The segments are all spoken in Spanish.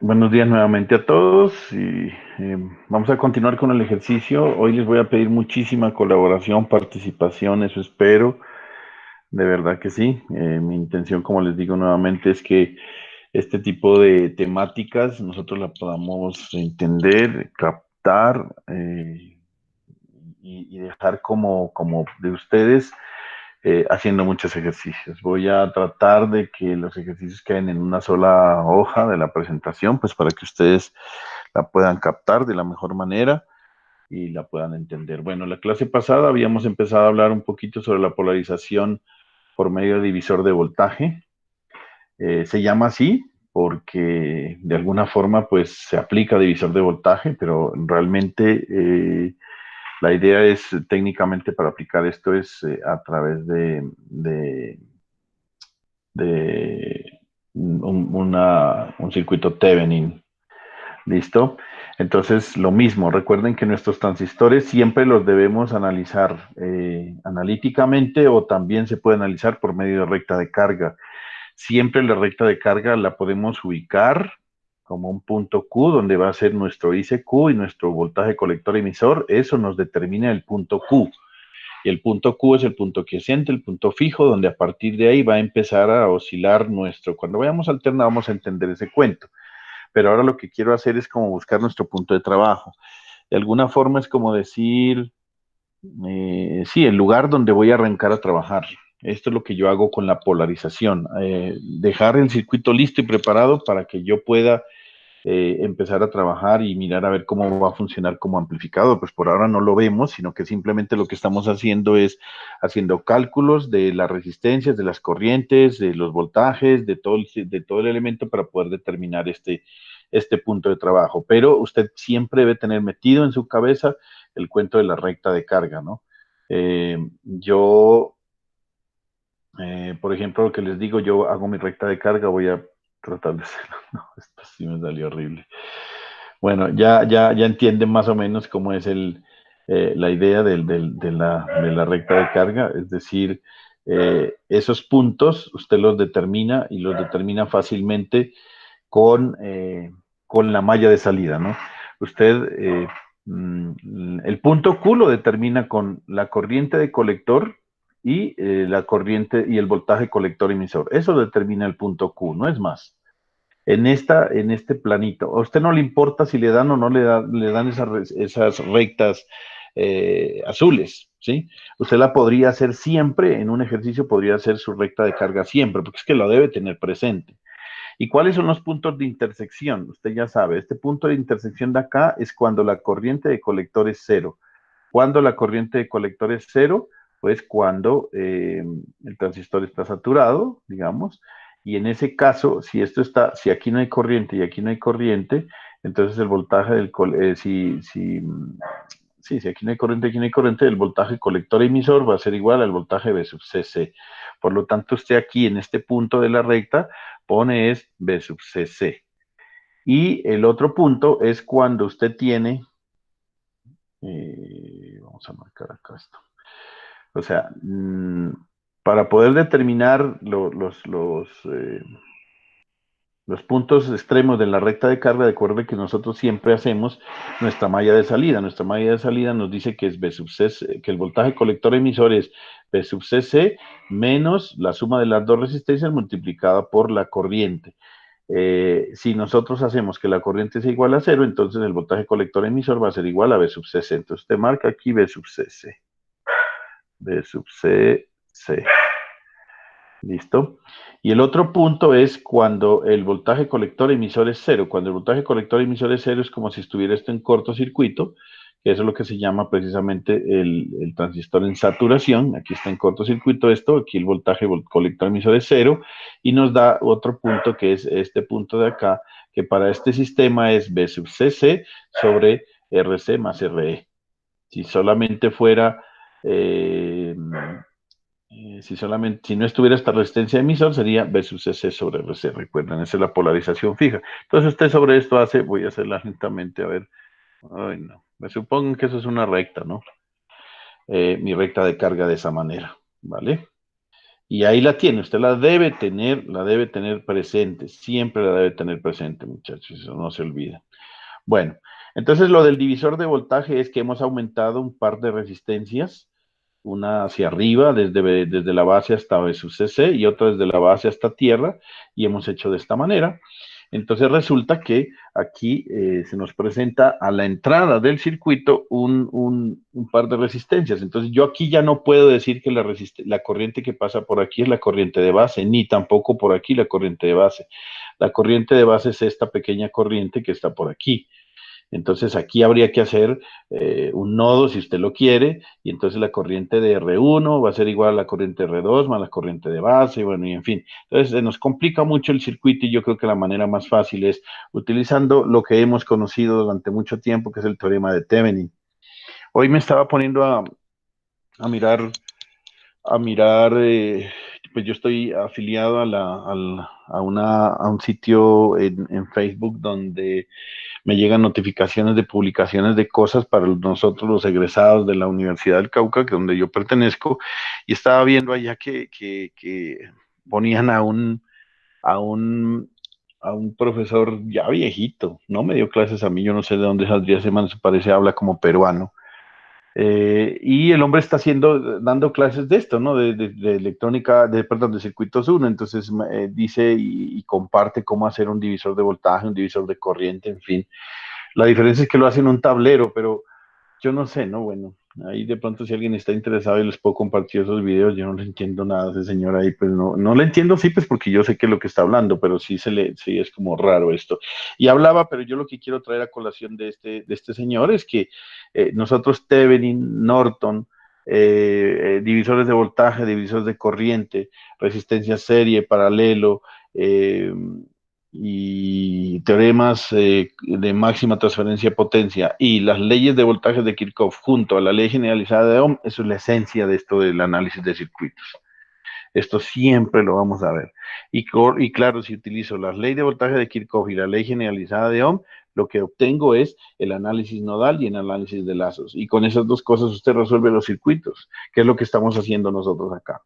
Buenos días nuevamente a todos y vamos a continuar con el ejercicio. Hoy les voy a pedir muchísima colaboración, participación, eso espero, de verdad que sí. Mi intención, como les digo nuevamente, es que este tipo de temáticas nosotros la podamos entender, captar y dejar como de ustedes haciendo muchos ejercicios. Voy a tratar de que los ejercicios queden en una sola hoja de la presentación, pues para que ustedes la puedan captar de la mejor manera y la puedan entender. Bueno, la clase pasada habíamos empezado a hablar un poquito sobre la polarización por medio de divisor de voltaje. Se llama así porque de alguna forma pues se aplica divisor de voltaje, pero realmente la idea es técnicamente para aplicar esto es a través de un circuito Thevenin. ¿Listo? Entonces, lo mismo, recuerden que nuestros transistores siempre los debemos analizar analíticamente o también se puede analizar por medio de recta de carga. Siempre la recta de carga la podemos ubicar como un punto Q, donde va a ser nuestro ICQ y nuestro voltaje colector emisor. Eso nos determina el punto Q. Y el punto Q es el punto quiescente, el punto fijo, donde a partir de ahí va a empezar a oscilar nuestro. Cuando vayamos a alternar, vamos a entender ese cuento. Pero ahora lo que quiero hacer es como buscar nuestro punto de trabajo. De alguna forma es como decir, sí, el lugar donde voy a arrancar a trabajar. Esto es lo que yo hago con la polarización. Dejar el circuito listo y preparado para que yo pueda empezar a trabajar y mirar a ver cómo va a funcionar como amplificador. Pues por ahora no lo vemos, sino que simplemente lo que estamos haciendo es haciendo cálculos de las resistencias, de las corrientes, de los voltajes, de todo el elemento para poder determinar este punto de trabajo. Pero usted siempre debe tener metido en su cabeza el cuento de la recta de carga, ¿no? Yo por ejemplo, lo que les digo, yo hago mi recta de carga, voy a tratar de hacerlo. No, esto sí me salió horrible. Bueno, ya entienden más o menos cómo es la idea de la recta de carga, es decir, esos puntos usted los determina y los determina fácilmente con, eh, con la malla de salida, ¿no? Usted, el punto Q lo determina con la corriente de colector y la corriente y el voltaje colector emisor. Eso determina el punto Q, no es más. En este planito, a usted no le importa si le dan o no le dan esas rectas azules, ¿sí? Usted la podría hacer siempre, en un ejercicio podría hacer su recta de carga siempre, porque es que lo debe tener presente. ¿Y cuáles son los puntos de intersección? Usted ya sabe, este punto de intersección de acá es cuando la corriente de colector es cero. Cuando la corriente de colector es cero, pues cuando el transistor está saturado, digamos, y en ese caso, si aquí no hay corriente y aquí no hay corriente, entonces el voltaje si aquí no hay corriente, aquí no hay corriente, el voltaje colector emisor va a ser igual al voltaje B sub CC. Por lo tanto, usted aquí en este punto de la recta pone es B sub CC. Y el otro punto es cuando usted tiene, vamos a marcar acá esto. O sea, para poder determinar los puntos extremos de la recta de carga, recuerde que nosotros siempre hacemos nuestra malla de salida. Nuestra malla de salida nos dice que es B sub C, que el voltaje colector emisor es B sub CC menos la suma de las dos resistencias multiplicada por la corriente. Si nosotros hacemos que la corriente sea igual a cero, entonces el voltaje colector emisor va a ser igual a B sub CC. Entonces usted marca aquí B sub CC. B sub CC. ¿Listo? Y el otro punto es cuando el voltaje colector emisor es cero. Cuando el voltaje colector emisor es cero es como si estuviera esto en cortocircuito, que eso es lo que se llama precisamente el transistor en saturación. Aquí está en cortocircuito esto, aquí el voltaje colector emisor es cero y nos da otro punto que es este punto de acá, que para este sistema es B sub CC sobre RC más RE. Si solamente fuera si no estuviera esta resistencia de emisor, sería B sub CC sobre RC. Recuerden, esa es la polarización fija. Entonces, usted sobre esto voy a hacerla lentamente, a ver. Ay, no. Me supongo que eso es una recta, ¿no? Mi recta de carga de esa manera, ¿vale? Y ahí la tiene, usted la debe tener presente, siempre la debe tener presente, muchachos, eso no se olvida. Bueno, entonces lo del divisor de voltaje es que hemos aumentado un par de resistencias, una hacia arriba, desde la base hasta su CC y otra desde la base hasta tierra, y hemos hecho de esta manera. Entonces resulta que aquí se nos presenta a la entrada del circuito un par de resistencias. Entonces yo aquí ya no puedo decir que la corriente que pasa por aquí es la corriente de base, ni tampoco por aquí la corriente de base. La corriente de base es esta pequeña corriente que está por aquí. Entonces aquí habría que hacer un nodo si usted lo quiere, y entonces la corriente de R1 va a ser igual a la corriente de R2 más la corriente de base, y bueno, y en fin. Entonces se nos complica mucho el circuito y yo creo que la manera más fácil es utilizando lo que hemos conocido durante mucho tiempo, que es el teorema de Thevenin. Hoy me estaba poniendo a mirar, pues yo estoy afiliado a un sitio en Facebook donde me llegan notificaciones de publicaciones de cosas para nosotros los egresados de la Universidad del Cauca, que es donde yo pertenezco, y estaba viendo allá que ponían a un, a un profesor ya viejito, no me dio clases a mí, yo no sé de dónde saldría ese man, se parece, habla como peruano. Y el hombre está dando clases de esto, ¿no? De electrónica, perdón, de circuitos uno. Entonces dice y comparte cómo hacer un divisor de voltaje, un divisor de corriente, en fin. La diferencia es que lo hace en un tablero, pero yo no sé, ¿no? Bueno, ahí de pronto si alguien está interesado y les puedo compartir esos videos, yo no le entiendo nada a ese señor ahí, pues no le entiendo, sí, pues porque yo sé que es lo que está hablando, pero sí es como raro esto. Y hablaba, pero yo lo que quiero traer a colación de este señor es que nosotros, Thevenin, Norton, divisores de voltaje, divisores de corriente, resistencia serie, paralelo, eh, y teoremas de máxima transferencia de potencia y las leyes de voltaje de Kirchhoff junto a la ley generalizada de Ohm, eso es la esencia de esto del análisis de circuitos. Esto siempre lo vamos a ver. Y claro, si utilizo la ley de voltaje de Kirchhoff y la ley generalizada de Ohm, lo que obtengo es el análisis nodal y el análisis de lazos. Y con esas dos cosas usted resuelve los circuitos, que es lo que estamos haciendo nosotros acá.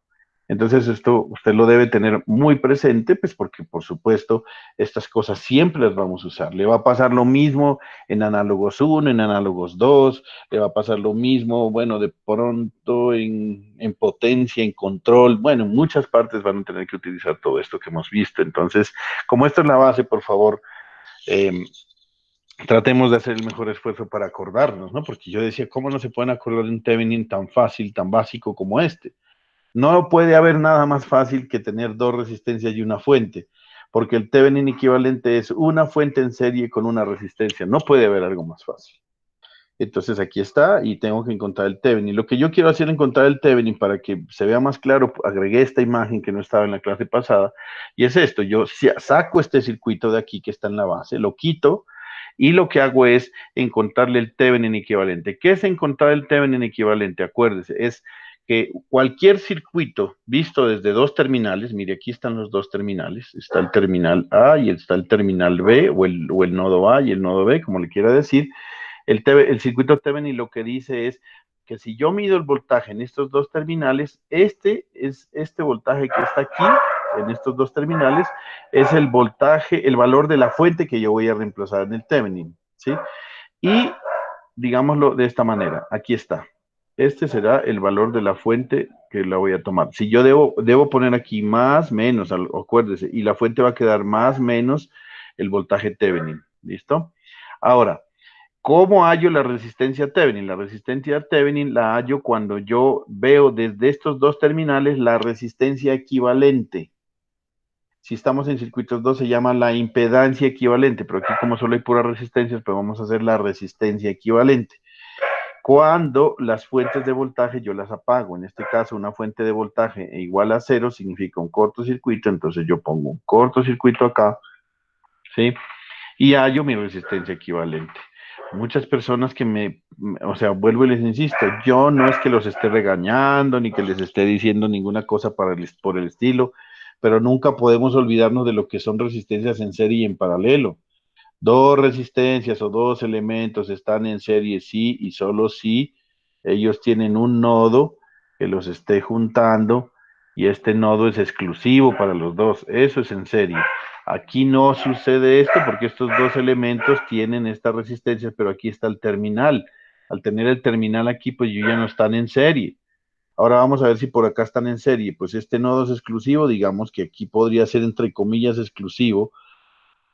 Entonces esto usted lo debe tener muy presente, pues porque por supuesto estas cosas siempre las vamos a usar. Le va a pasar lo mismo en análogos uno, en análogos 2, le va a pasar lo mismo, bueno, de pronto en potencia, en control, bueno, en muchas partes van a tener que utilizar todo esto que hemos visto. Entonces, como esto es la base, por favor, eh, tratemos de hacer el mejor esfuerzo para acordarnos, ¿no? Porque yo decía, ¿cómo no se pueden acordar de un Thevenin tan fácil, tan básico como este? No puede haber nada más fácil que tener dos resistencias y una fuente, porque el Thevenin equivalente es una fuente en serie con una resistencia. No puede haber algo más fácil. Entonces aquí está y tengo que encontrar el Thevenin. Lo que yo quiero hacer es encontrar el Thevenin para que se vea más claro. Agregué esta imagen que no estaba en la clase pasada y es esto. Yo saco este circuito de aquí que está en la base, lo quito y lo que hago es encontrarle el Thevenin equivalente. ¿Qué es encontrar el Thevenin equivalente? Acuérdese, es que cualquier circuito visto desde dos terminales, mire, aquí están los dos terminales, está el terminal A y está el terminal B o el nodo A y el nodo B, como le quiera decir. El circuito Thevenin lo que dice es que si yo mido el voltaje en estos dos terminales, este voltaje que está aquí, en estos dos terminales, es el voltaje, el valor de la fuente que yo voy a reemplazar en el Thevenin, ¿sí? Y digámoslo de esta manera, aquí está. Este será el valor de la fuente que la voy a tomar. Si yo debo poner aquí más, menos, acuérdese, y la fuente va a quedar más, menos el voltaje Thevenin, ¿listo? Ahora, ¿cómo hallo la resistencia Thevenin? La resistencia Thevenin la hallo cuando yo veo desde estos dos terminales la resistencia equivalente. Si estamos en circuitos 2 se llama la impedancia equivalente, pero aquí como solo hay puras resistencias, pues vamos a hacer la resistencia equivalente. Cuando las fuentes de voltaje yo las apago, en este caso una fuente de voltaje igual a cero significa un cortocircuito, entonces yo pongo un cortocircuito acá, ¿sí? Y hallo mi resistencia equivalente. Muchas personas o sea, vuelvo y les insisto, yo no es que los esté regañando ni que les esté diciendo ninguna cosa por el estilo, pero nunca podemos olvidarnos de lo que son resistencias en serie y en paralelo. Dos resistencias o dos elementos están en serie sí y solo si ellos tienen un nodo que los esté juntando y este nodo es exclusivo para los dos. Eso es en serie. Aquí no sucede esto porque estos dos elementos tienen esta resistencia, pero aquí está el terminal. Al tener el terminal aquí, pues yo ya no están en serie. Ahora vamos a ver si por acá están en serie. Pues este nodo es exclusivo, digamos que aquí podría ser entre comillas exclusivo,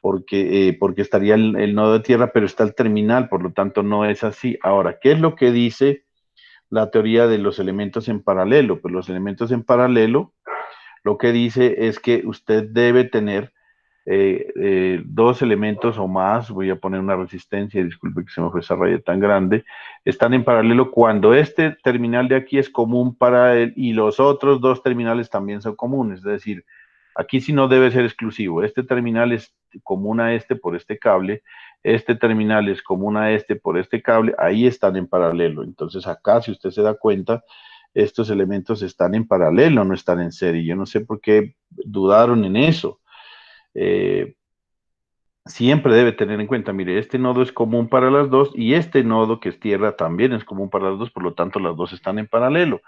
porque estaría el nodo de tierra, pero está el terminal, por lo tanto no es así. Ahora, ¿qué es lo que dice la teoría de los elementos en paralelo? Pues los elementos en paralelo lo que dice es que usted debe tener dos elementos o más, voy a poner una resistencia, disculpe que se me fue esa raya tan grande, están en paralelo cuando este terminal de aquí es común para él y los otros dos terminales también son comunes, es decir, aquí sí no debe ser exclusivo, este terminal es común a este por este cable, este terminal es común a este por este cable, ahí están en paralelo, entonces acá si usted se da cuenta, estos elementos están en paralelo, no están en serie, yo no sé por qué dudaron en eso. Eh, Siempre debe tener en cuenta, mire, este nodo es común para las dos y este nodo que es tierra también es común para las dos, por lo tanto las dos están en paralelo.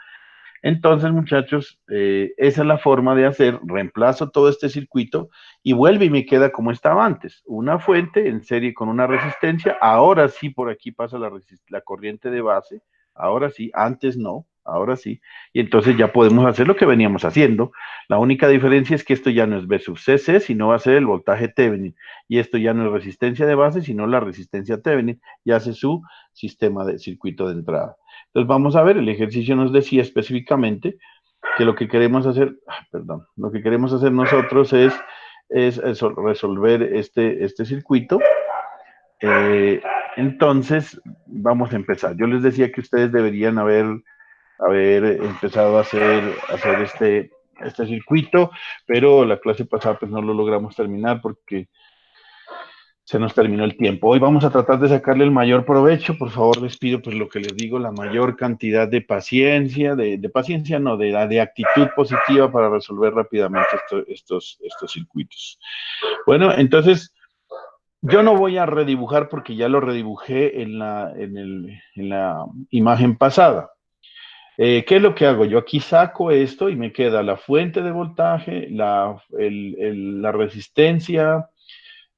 Entonces, muchachos, esa es la forma de hacer, reemplazo todo este circuito y vuelve y me queda como estaba antes, una fuente en serie con una resistencia, ahora sí por aquí pasa la corriente de base, ahora sí, antes no, ahora sí, y entonces ya podemos hacer lo que veníamos haciendo. La única diferencia es que esto ya no es V sub CC, sino va a ser el voltaje Thevenin, y esto ya no es resistencia de base, sino la resistencia Thevenin, y hace su sistema de circuito de entrada. Entonces vamos a ver, el ejercicio nos decía específicamente que lo que queremos hacer, perdón, lo que queremos hacer nosotros es resolver este circuito. Eh, entonces, vamos a empezar. Yo les decía que ustedes deberían haber empezado a hacer este circuito, pero la clase pasada pues no lo logramos terminar porque se nos terminó el tiempo. Hoy vamos a tratar de sacarle el mayor provecho. Por favor, les pido, pues lo que les digo, la mayor cantidad de paciencia, de paciencia no, de actitud positiva para resolver rápidamente estos circuitos. Bueno, entonces, yo no voy a redibujar porque ya lo redibujé en la imagen pasada. ¿Qué es lo que hago? Yo aquí saco esto y me queda la fuente de voltaje, la resistencia,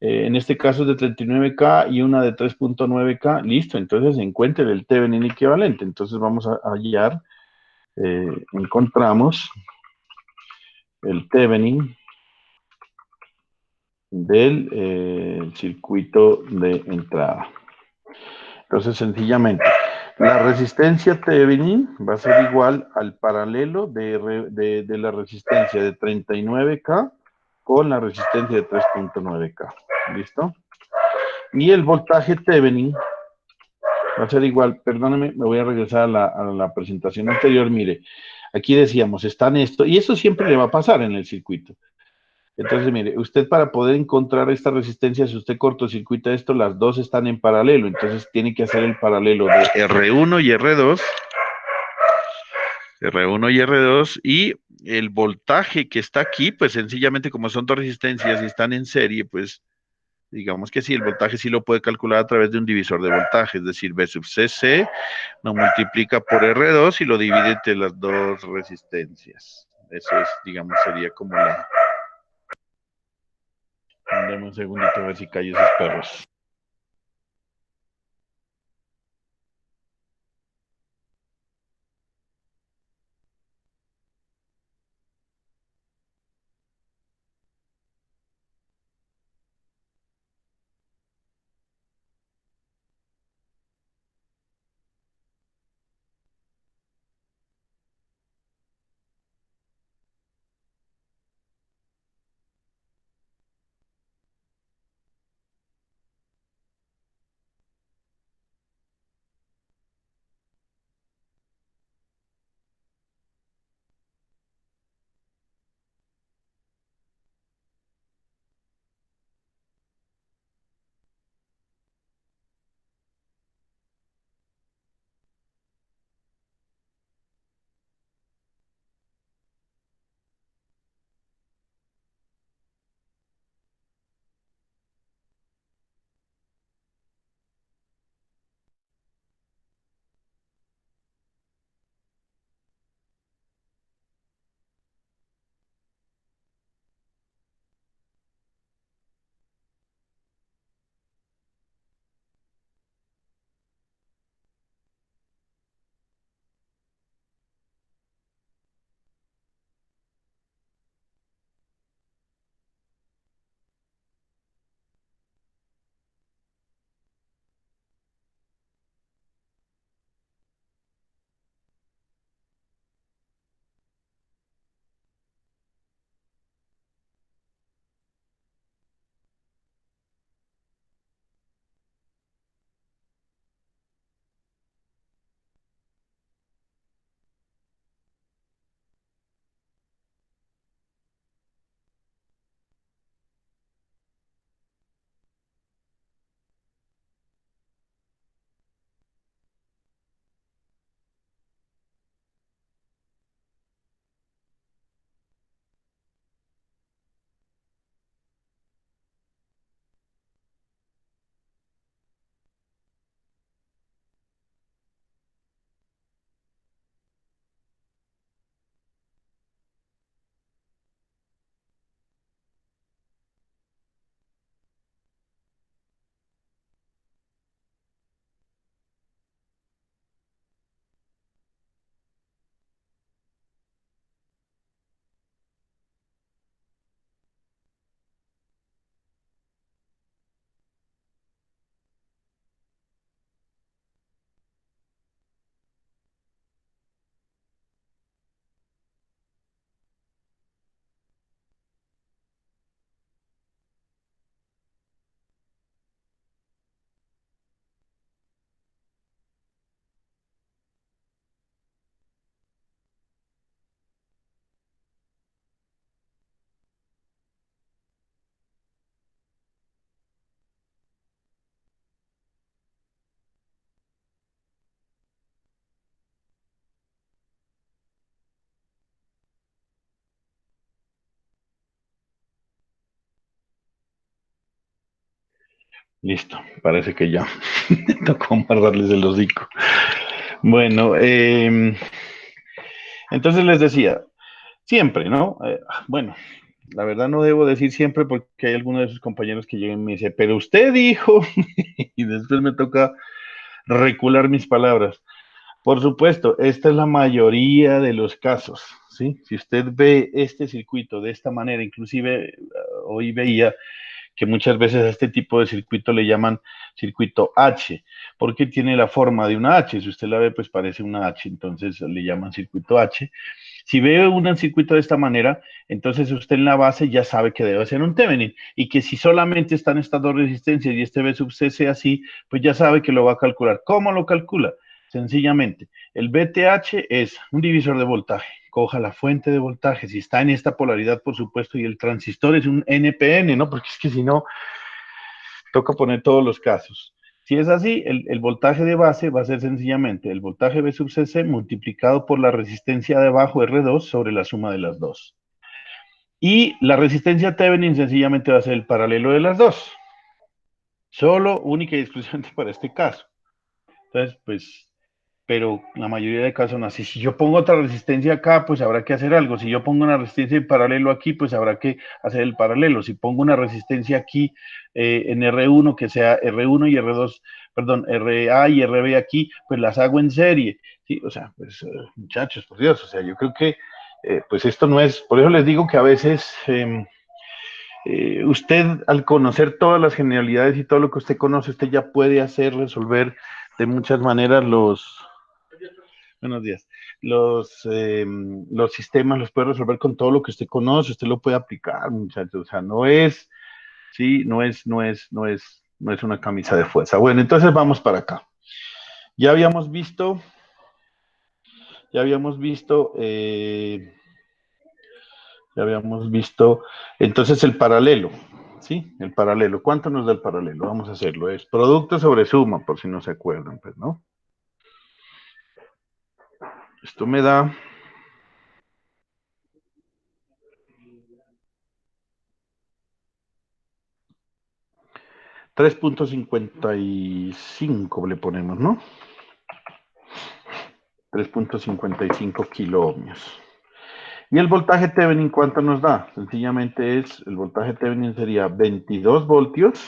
en este caso es de 39K y una de 3.9K, listo, entonces encuentre el Thevenin equivalente. Entonces vamos a hallar, encontramos el Thevenin del circuito de entrada. Entonces sencillamente, la resistencia Thevenin va a ser igual al paralelo de la resistencia de 39K con la resistencia de 3.9K. ¿Listo? Y el voltaje Thevenin va a ser igual, perdóneme, me voy a regresar a la presentación anterior. Mire, aquí decíamos, están esto, y eso siempre le va a pasar en el circuito. Entonces, mire, usted para poder encontrar esta resistencia, si usted cortocircuita esto, las dos están en paralelo, entonces tiene que hacer el paralelo de R1 y R2, R1 y R2, y el voltaje que está aquí, pues sencillamente como son dos resistencias y están en serie, pues digamos que sí, el voltaje sí lo puede calcular a través de un divisor de voltaje, es decir, V sub CC lo multiplica por R2 y lo divide entre las dos resistencias. Eso es, digamos, sería como la... Dame un segundito a ver si callo esos perros. Listo, parece que ya tocó amarrarles el hocico. Bueno, entonces les decía, siempre, ¿no? Bueno, la verdad no debo decir siempre porque hay algunos de sus compañeros que llegan y me dicen, pero usted dijo, y después me toca recular mis palabras. Por supuesto, esta es la mayoría de los casos, ¿sí? Si usted ve este circuito de esta manera, inclusive hoy veía que muchas veces a este tipo de circuito le llaman circuito H, porque tiene la forma de una H. Si usted la ve, pues parece una H, entonces le llaman circuito H. Si ve un circuito de esta manera, entonces usted en la base ya sabe que debe ser un Thevenin y que si solamente están estas dos resistencias y este V sub C sea así, pues ya sabe que lo va a calcular. ¿Cómo lo calcula? Sencillamente, el VTH es un divisor de voltaje. Coja la fuente de voltaje, si está en esta polaridad, por supuesto, y el transistor es un NPN, ¿no? Porque es que si no, toca poner todos los casos. Si es así, el voltaje de base va a ser sencillamente el voltaje V sub Cc multiplicado por la resistencia de abajo R2 sobre la suma de las dos. Y la resistencia Thevenin sencillamente va a ser el paralelo de las dos. Solo, única y exclusivamente para este caso. Entonces, pues, pero la mayoría de casos no así. Si yo pongo otra resistencia acá, pues habrá que hacer algo. Si yo pongo una resistencia en paralelo aquí, pues habrá que hacer el paralelo. Si pongo una resistencia aquí en R1, que sea R1 y R2, perdón, RA y RB aquí, pues las hago en serie. ¿Sí? O sea, pues muchachos, por Dios, o sea, yo creo que pues esto no es, por eso les digo que a veces usted al conocer todas las generalidades y todo lo que usted conoce, usted ya puede hacer, resolver de muchas maneras buenos días, los sistemas los puede resolver con todo lo que usted conoce, usted lo puede aplicar, muchachos, o sea, no es, sí, no es una camisa de fuerza. Bueno, entonces vamos para acá. Ya habíamos visto, ya habíamos visto, ya habíamos visto, entonces el paralelo, ¿sí? El paralelo. ¿Cuánto nos da el paralelo? Vamos a hacerlo. Es producto sobre suma, por si no se acuerdan, pues, ¿no? Esto me da 3.55 le ponemos, ¿no? 3.55 kilo ohmios. Y el voltaje Thevenin, ¿cuánto nos da? Sencillamente es, el voltaje Thevenin sería 22 voltios,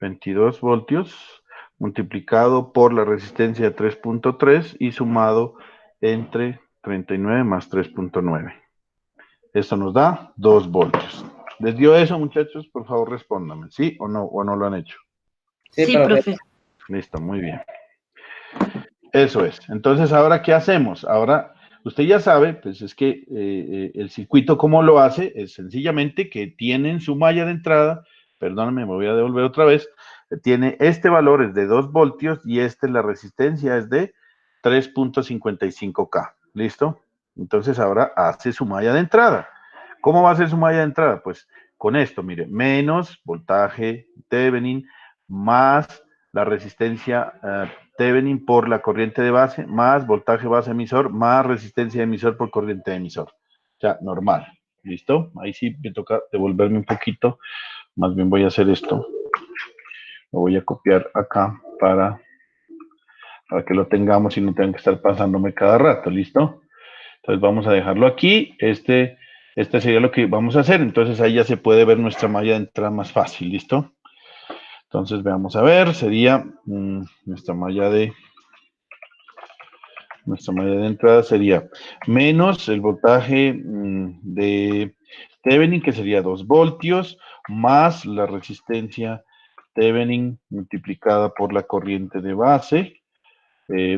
22 voltios multiplicado por la resistencia de 3.3 y sumado entre 39 más 3.9. Esto nos da 2 voltios. ¿Les dio eso, muchachos? Por favor, respóndame. ¿Sí o no lo han hecho? Sí, profe. Listo, muy bien. Eso es. Entonces, ¿ahora qué hacemos? Ahora, usted ya sabe, pues es que el circuito, ¿cómo lo hace? Es sencillamente que tienen su malla de entrada, perdóname, me voy a devolver otra vez, tiene este valor es de 2 voltios y la resistencia es de 3.55K. ¿Listo? Entonces, ahora hace su malla de entrada. ¿Cómo va a ser su malla de entrada? Pues con esto, mire, menos voltaje Thevenin más la resistencia Thevenin por la corriente de base, más voltaje base emisor, más resistencia de emisor por corriente de emisor. O sea, normal. ¿Listo? Ahí sí me toca devolverme un poquito. Más bien voy a hacer esto. Lo voy a copiar acá para que lo tengamos y no tengan que estar pasándome cada rato. ¿Listo? Entonces vamos a dejarlo aquí. Este sería lo que vamos a hacer. Entonces ahí ya se puede ver nuestra malla de entrada más fácil. ¿Listo? Entonces veamos a ver. Sería nuestra malla de entrada sería menos el voltaje de Thevenin, que sería 2 voltios, más la resistencia Thevenin multiplicada por la corriente de base,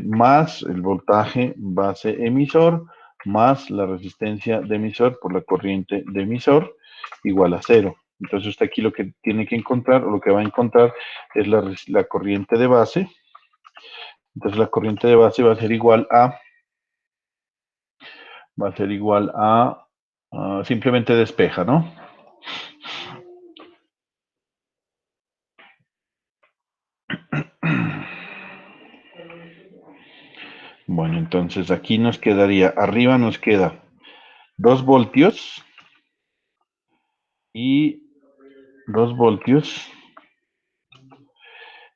más el voltaje base emisor, más la resistencia de emisor por la corriente de emisor, igual a 0. Entonces usted aquí lo que tiene que encontrar, o lo que va a encontrar, es la corriente de base. Entonces la corriente de base va a ser igual a simplemente despeja, ¿no? Bueno, entonces aquí nos quedaría, arriba nos queda 2 voltios y 2 voltios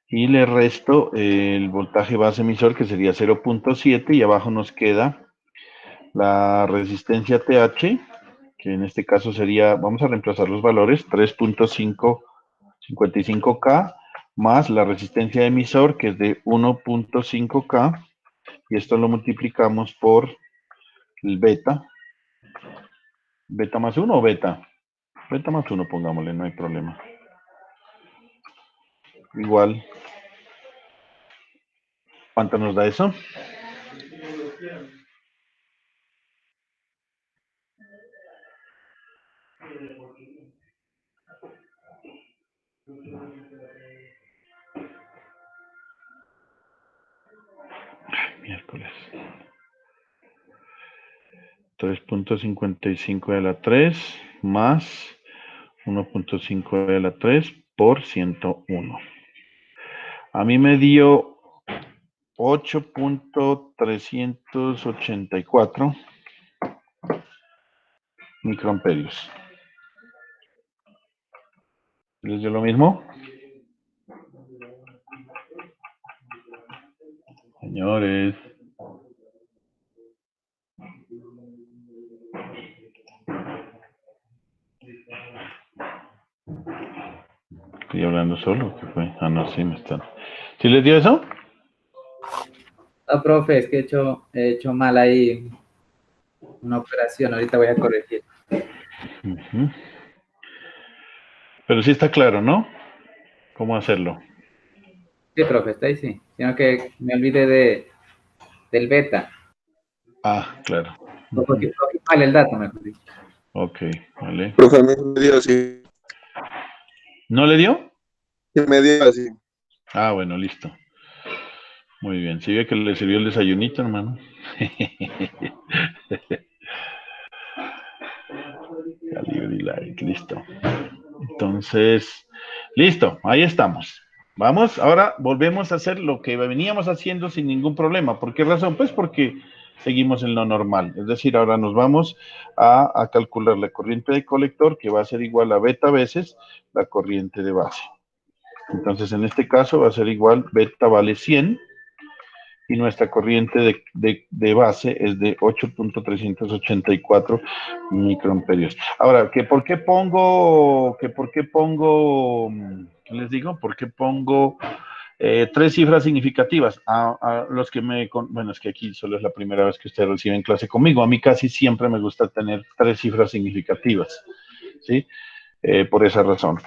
y le resto el voltaje base emisor, que sería 0.7, y abajo nos queda la resistencia TH, que en este caso sería, vamos a reemplazar los valores, 3.555K, más la resistencia de emisor, que es de 1.5K, y esto lo multiplicamos por el beta. ¿Beta más 1 o beta? Beta más 1, pongámosle, no hay problema. Igual, ¿cuánto nos da eso? Miércoles. 3.55 de la 3 más 1.5 de la 3 por 101. A mí me dio 8.384 microamperios. ¿Les dio lo mismo? Señores. Estoy hablando solo, ¿qué fue? Ah, no, sí me están. ¿Sí les dio eso? No, profe, es que he hecho mal ahí una operación, ahorita voy a corregir. Pero sí está claro, ¿no? ¿Cómo hacerlo? Sí, profe, está ahí sí, sino que me olvidé del beta. Ah, claro. Porque cogí mal el dato, mejor dicho. Ok, vale. Profe, a mí me dio así. ¿No le dio? Me dio así. Ah, bueno, listo. Muy bien. ¿Sí ve que le sirvió el desayunito, hermano? Calibre Light, listo. Entonces, listo, ahí estamos. Vamos, ahora volvemos a hacer lo que veníamos haciendo sin ningún problema. ¿Por qué razón? Pues porque seguimos en lo normal. Es decir, ahora nos vamos a calcular la corriente de colector, que va a ser igual a beta veces la corriente de base. Entonces, en este caso va a ser igual, beta vale 100, y nuestra corriente de base es de 8.384 microamperios. Ahora, ¿por qué pongo, ¿qué les digo? ¿Por qué pongo tres cifras significativas? A los que bueno, es que aquí solo es la primera vez que ustedes reciben clase conmigo. A mí casi siempre me gusta tener tres cifras significativas, ¿sí? Por esa razón.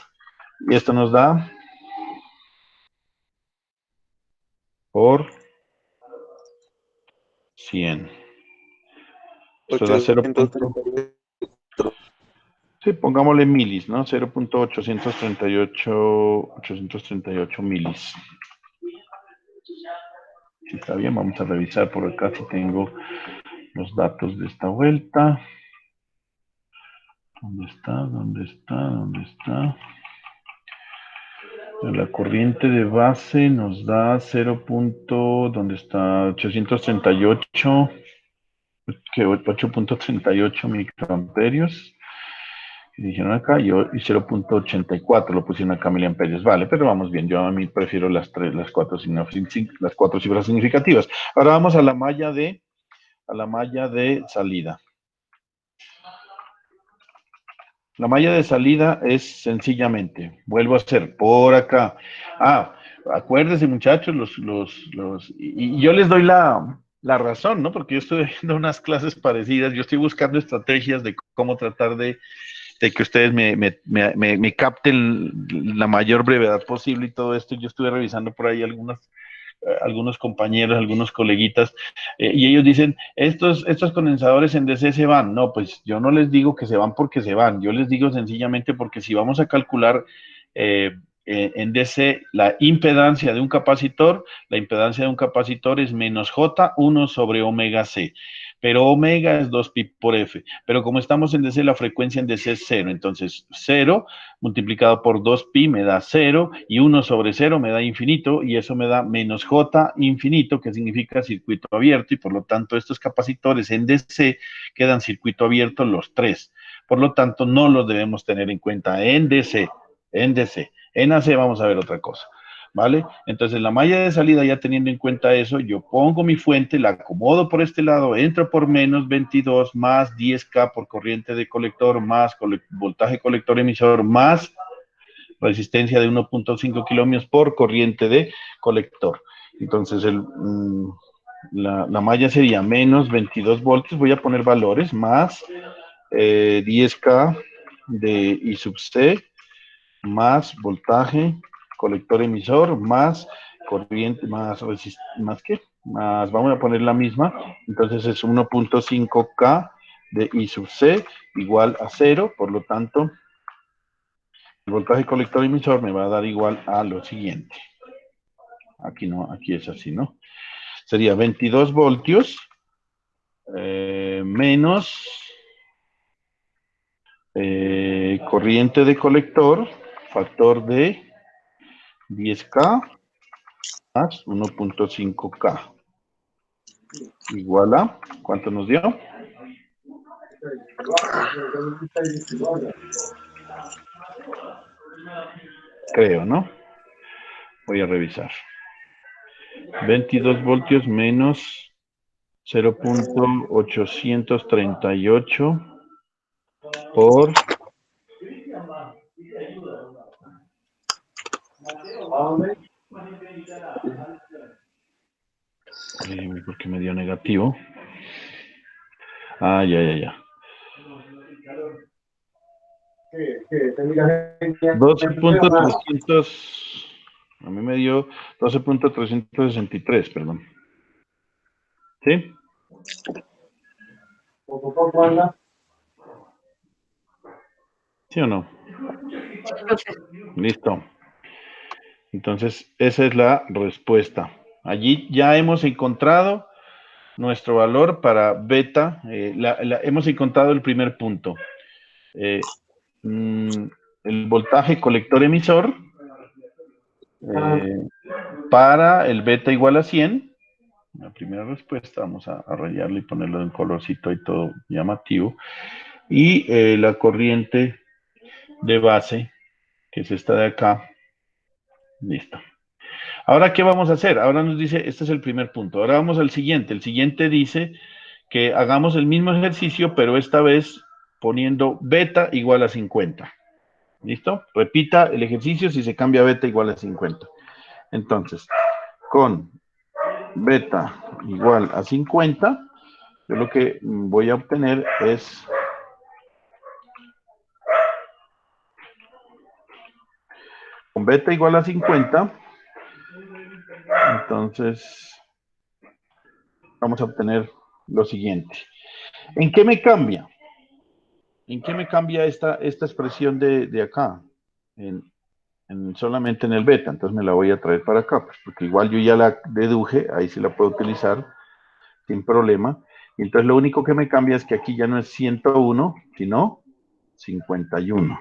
Y esto nos da por 100. Esto da 0. 838. Sí, pongámosle milis, ¿no? 0.838 milis. Si está bien, vamos a revisar por acá si tengo los datos de esta vuelta. ¿Dónde está? ¿Dónde está? ¿Dónde está? La corriente de base nos da 0. ¿Dónde está? 838, que 8.38 microamperios. Y dijeron acá, yo y 0.84 lo pusieron acá miliamperios, vale, pero vamos bien, yo a mí prefiero las cuatro cifras significativas. Ahora vamos a la malla de salida. La malla de salida es sencillamente, vuelvo a hacer por acá. Acuérdense muchachos, y yo les doy la razón, ¿no? Porque yo estoy viendo unas clases parecidas, yo estoy buscando estrategias de cómo tratar de que ustedes me capten la mayor brevedad posible y todo esto. Yo estuve revisando por ahí algunos compañeros, algunos coleguitas, y ellos dicen, estos condensadores en DC se van. No, pues yo no les digo que se van porque se van, yo les digo sencillamente porque si vamos a calcular en DC la impedancia de un capacitor, la impedancia de un capacitor es menos J1 sobre omega C. Pero omega es 2 pi por F. Pero como estamos en DC, la frecuencia en DC es 0. Entonces, 0 multiplicado por 2 pi me da 0 y 1 sobre 0 me da infinito y eso me da menos J infinito, que significa circuito abierto, y por lo tanto estos capacitores en DC quedan circuito abierto los tres. Por lo tanto, no los debemos tener en cuenta en DC. En DC. En AC vamos a ver otra cosa. ¿vale? Entonces la malla de salida, ya teniendo en cuenta eso, yo pongo mi fuente, la acomodo por este lado, entro por menos 22 más 10K por corriente de colector, más voltaje colector emisor, más resistencia de 1.5 kilómetros por corriente de colector. Entonces la malla sería menos 22 voltios, voy a poner valores, más 10K de I sub C, más voltaje, colector emisor, más corriente, más ¿qué? Más, vamos a poner la misma, entonces es 1.5K de I sub C igual a 0, por lo tanto, el voltaje colector emisor me va a dar igual a lo siguiente. Aquí no, aquí es así, ¿no? Sería 22 voltios menos corriente de colector, factor de 10K más 1.5K. Igual a, ¿cuánto nos dio? Creo, ¿no? Voy a revisar. 22 voltios menos 0.838 por... ¿Por qué me dio negativo? Ah, ya. 12.300, a mí me dio 12.363, perdón. ¿Sí? ¿Sí o no? Listo. Entonces, esa es la respuesta. Allí ya hemos encontrado nuestro valor para beta. Hemos encontrado el primer punto. El voltaje colector emisor para el beta igual a 100. La primera respuesta, vamos a rayarlo y ponerlo en colorcito y todo llamativo. Y la corriente de base, que es esta de acá. Listo. Ahora, ¿qué vamos a hacer? Ahora nos dice, este es el primer punto. Ahora vamos al siguiente. El siguiente dice que hagamos el mismo ejercicio, pero esta vez poniendo beta igual a 50. ¿Listo? Repita el ejercicio si se cambia beta igual a 50. Entonces, con beta igual a 50, yo lo que voy a obtener es con beta igual a 50, entonces vamos a obtener lo siguiente. ¿En qué me cambia? ¿En qué me cambia esta expresión de acá? Solamente en el beta, entonces me la voy a traer para acá, pues, porque igual yo ya la deduje, ahí sí la puedo utilizar sin problema. Y entonces lo único que me cambia es que aquí ya no es 101, sino 51.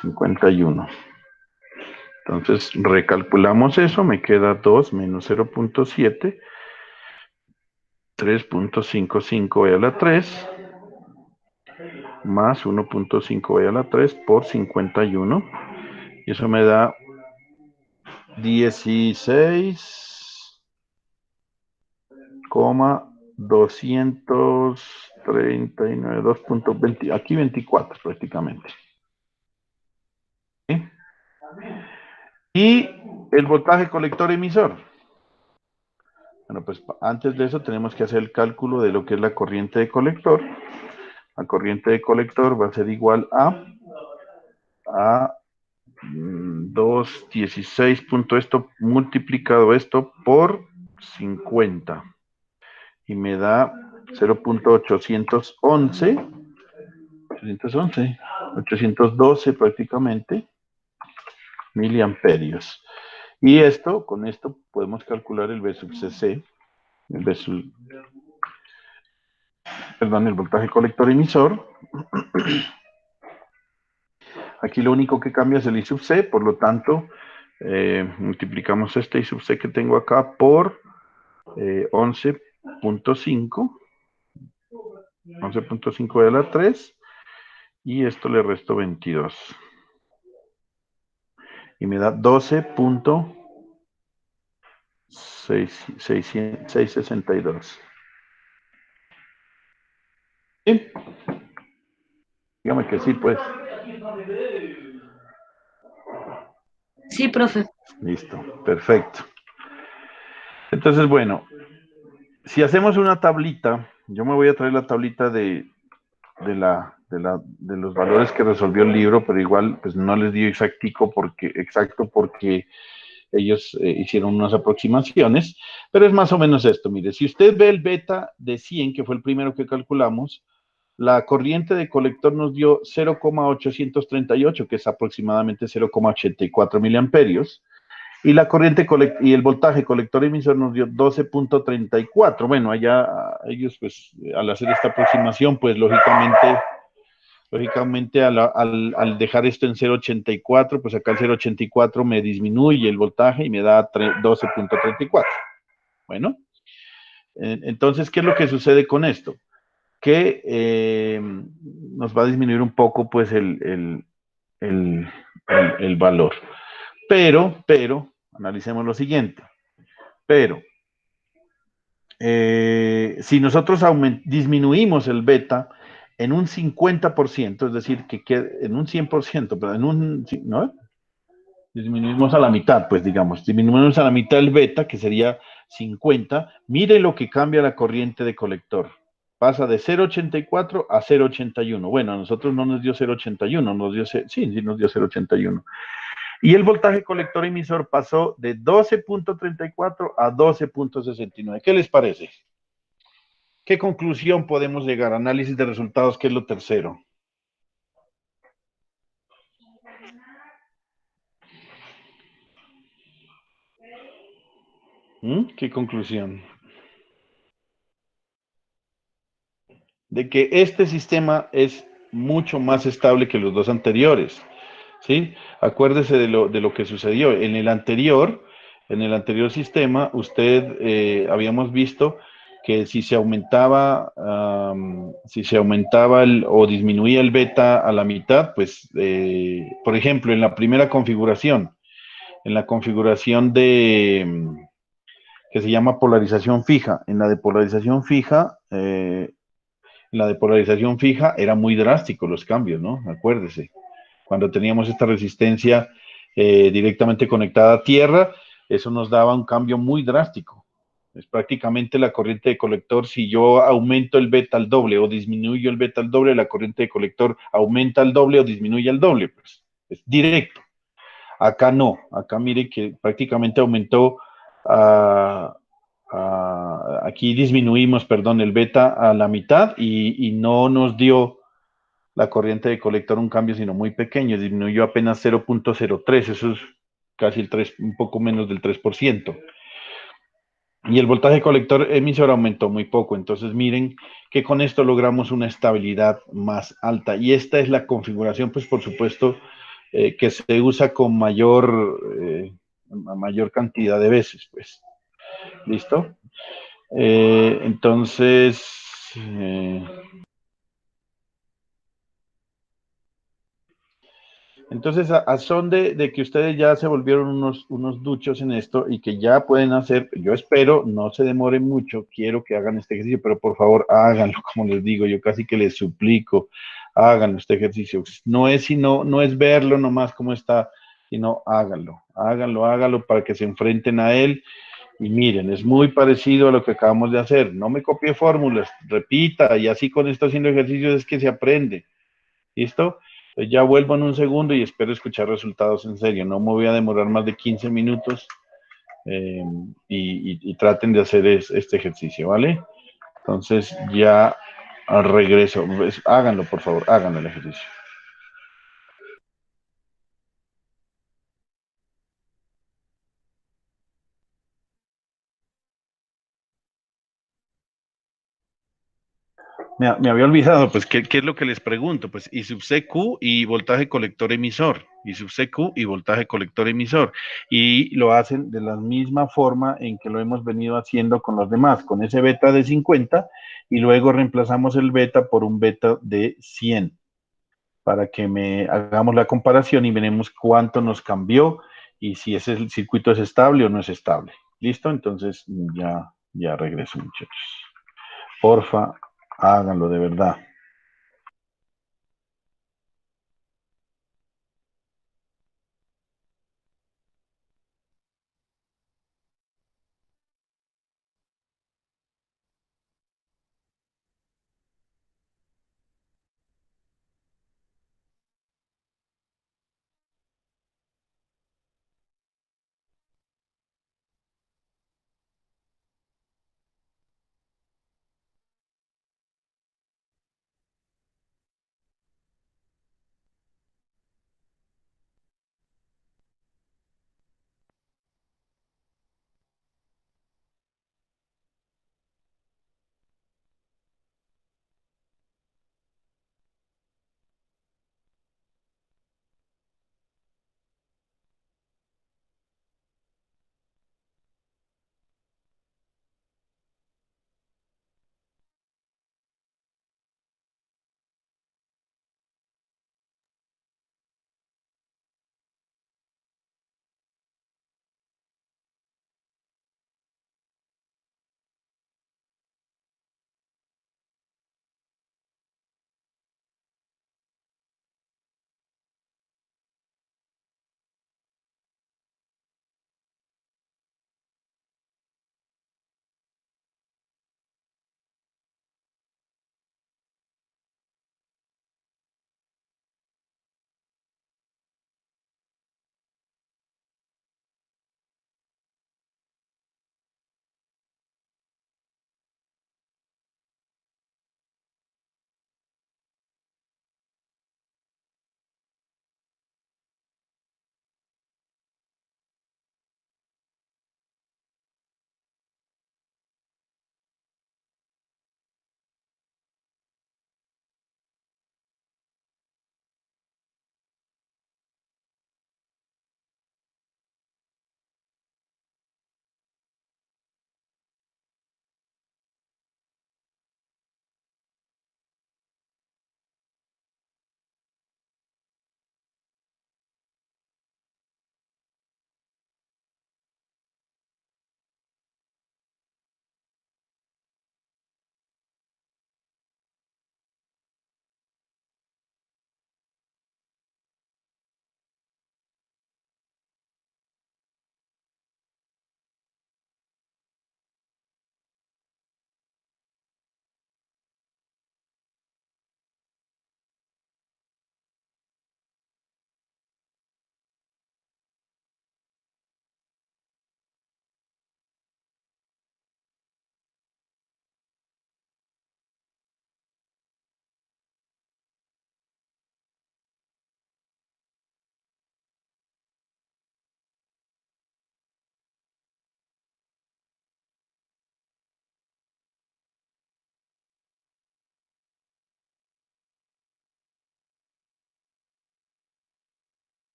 51. Entonces recalculamos eso, me queda 2 menos 0.7, 3.55 a la 3, más 1.5 a la 3 por 51. Y eso me da 16,239, 2.20, aquí 24 prácticamente. ¿Sí? Y el voltaje colector emisor. Bueno, pues antes de eso tenemos que hacer el cálculo de lo que es la corriente de colector. La corriente de colector va a ser igual a 216 punto esto multiplicado esto por 50 y me da 0.811 812 prácticamente miliamperios. Y esto, con esto podemos calcular el V sub CC, el voltaje colector emisor. Aquí lo único que cambia es el I sub C, por lo tanto, multiplicamos este I sub C que tengo acá por 11.5. 11.5 de la 3. Y esto le resto 22. y me da 12.662. ¿Sí? Dígame que sí, pues. Sí, profe. Listo, perfecto. Entonces, bueno, si hacemos una tablita, yo me voy a traer la tablita de los valores que resolvió el libro, pero igual pues no les dio exacto porque ellos hicieron unas aproximaciones, pero es más o menos esto, mire, si usted ve el beta de 100, que fue el primero que calculamos, la corriente de colector nos dio 0,838, que es aproximadamente 0,84 miliamperios, y la corriente y el voltaje colector emisor nos dio 12.34. Bueno, allá ellos, pues, al hacer esta aproximación, pues, lógicamente al dejar esto en 0.84, pues acá el 0.84 me disminuye el voltaje y me da 12.34. Bueno, entonces, ¿qué es lo que sucede con esto? Que nos va a disminuir un poco, pues, el valor. Pero, analicemos lo siguiente. Pero, si nosotros disminuimos el beta en un 50%, es decir, en un 100%, pero ¿no? Disminuimos a la mitad, pues digamos, disminuimos a la mitad el beta, que sería 50, mire lo que cambia la corriente de colector. Pasa de 0,84 a 0,81. Bueno, a nosotros no nos dio 0,81, sí, nos dio 0,81. Y el voltaje colector emisor pasó de 12.34 a 12.69. ¿Qué les parece? ¿Qué conclusión podemos llegar? Análisis de resultados, que es lo tercero. ¿Qué conclusión? De que este sistema es mucho más estable que los dos anteriores. ¿Sí? Acuérdese de lo que sucedió. En el anterior sistema, habíamos visto que si se aumentaba, o disminuía el beta a la mitad, pues, por ejemplo, en la primera configuración, en la configuración que se llama polarización fija, en la de polarización fija era muy drástico los cambios, ¿no? Acuérdese. Cuando teníamos esta resistencia directamente conectada a tierra, eso nos daba un cambio muy drástico. Es prácticamente la corriente de colector, si yo aumento el beta al doble o disminuyo el beta al doble, la corriente de colector aumenta al doble o disminuye al doble, pues es directo. Acá no, acá mire que prácticamente aumentó, aquí disminuimos, perdón, el beta a la mitad y no nos dio la corriente de colector un cambio, sino muy pequeño, disminuyó apenas 0.03, eso es casi un poco menos del 3%. Y el voltaje colector emisor aumentó muy poco, entonces miren que con esto logramos una estabilidad más alta. Y esta es la configuración, pues por supuesto, que se usa con mayor cantidad de veces, pues. ¿Listo? Entonces, a son de que ustedes ya se volvieron unos duchos en esto y que ya pueden hacer, yo espero, no se demoren mucho, quiero que hagan este ejercicio, pero por favor háganlo, como les digo, yo casi que les suplico, hagan este ejercicio. No es verlo nomás como está, sino háganlo para que se enfrenten a él. Y miren, es muy parecido a lo que acabamos de hacer. No me copie fórmulas, repita, y así con esto haciendo ejercicios es que se aprende. ¿Listo? Ya vuelvo en un segundo y espero escuchar resultados en serio. No me voy a demorar más de 15 minutos y traten de hacer este ejercicio, ¿vale? Entonces ya al regreso. Pues, háganlo, por favor, háganlo el ejercicio. Me había olvidado, pues, ¿qué es lo que les pregunto? Pues, I sub CQ y voltaje colector emisor, I sub CQ y voltaje colector emisor. Y lo hacen de la misma forma en que lo hemos venido haciendo con los demás, con ese beta de 50, y luego reemplazamos el beta por un beta de 100. para que me hagamos la comparación y veremos cuánto nos cambió y si ese circuito es estable o no es estable. ¿Listo? Entonces ya regreso, muchachos. Porfa, háganlo de verdad.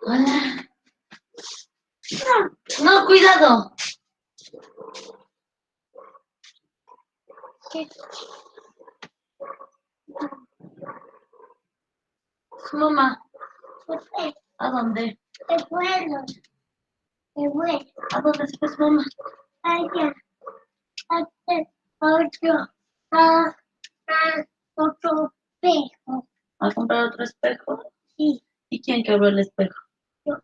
Hola. No, cuidado. ¿Qué? Mamá. ¿A dónde? Te vuelo. Te vuelo. ¿A dónde se fue mamá? Allá. Allá. Otro espejo. ¿A comprar otro espejo? Sí. ¿Y quién quebró el espejo? Yo.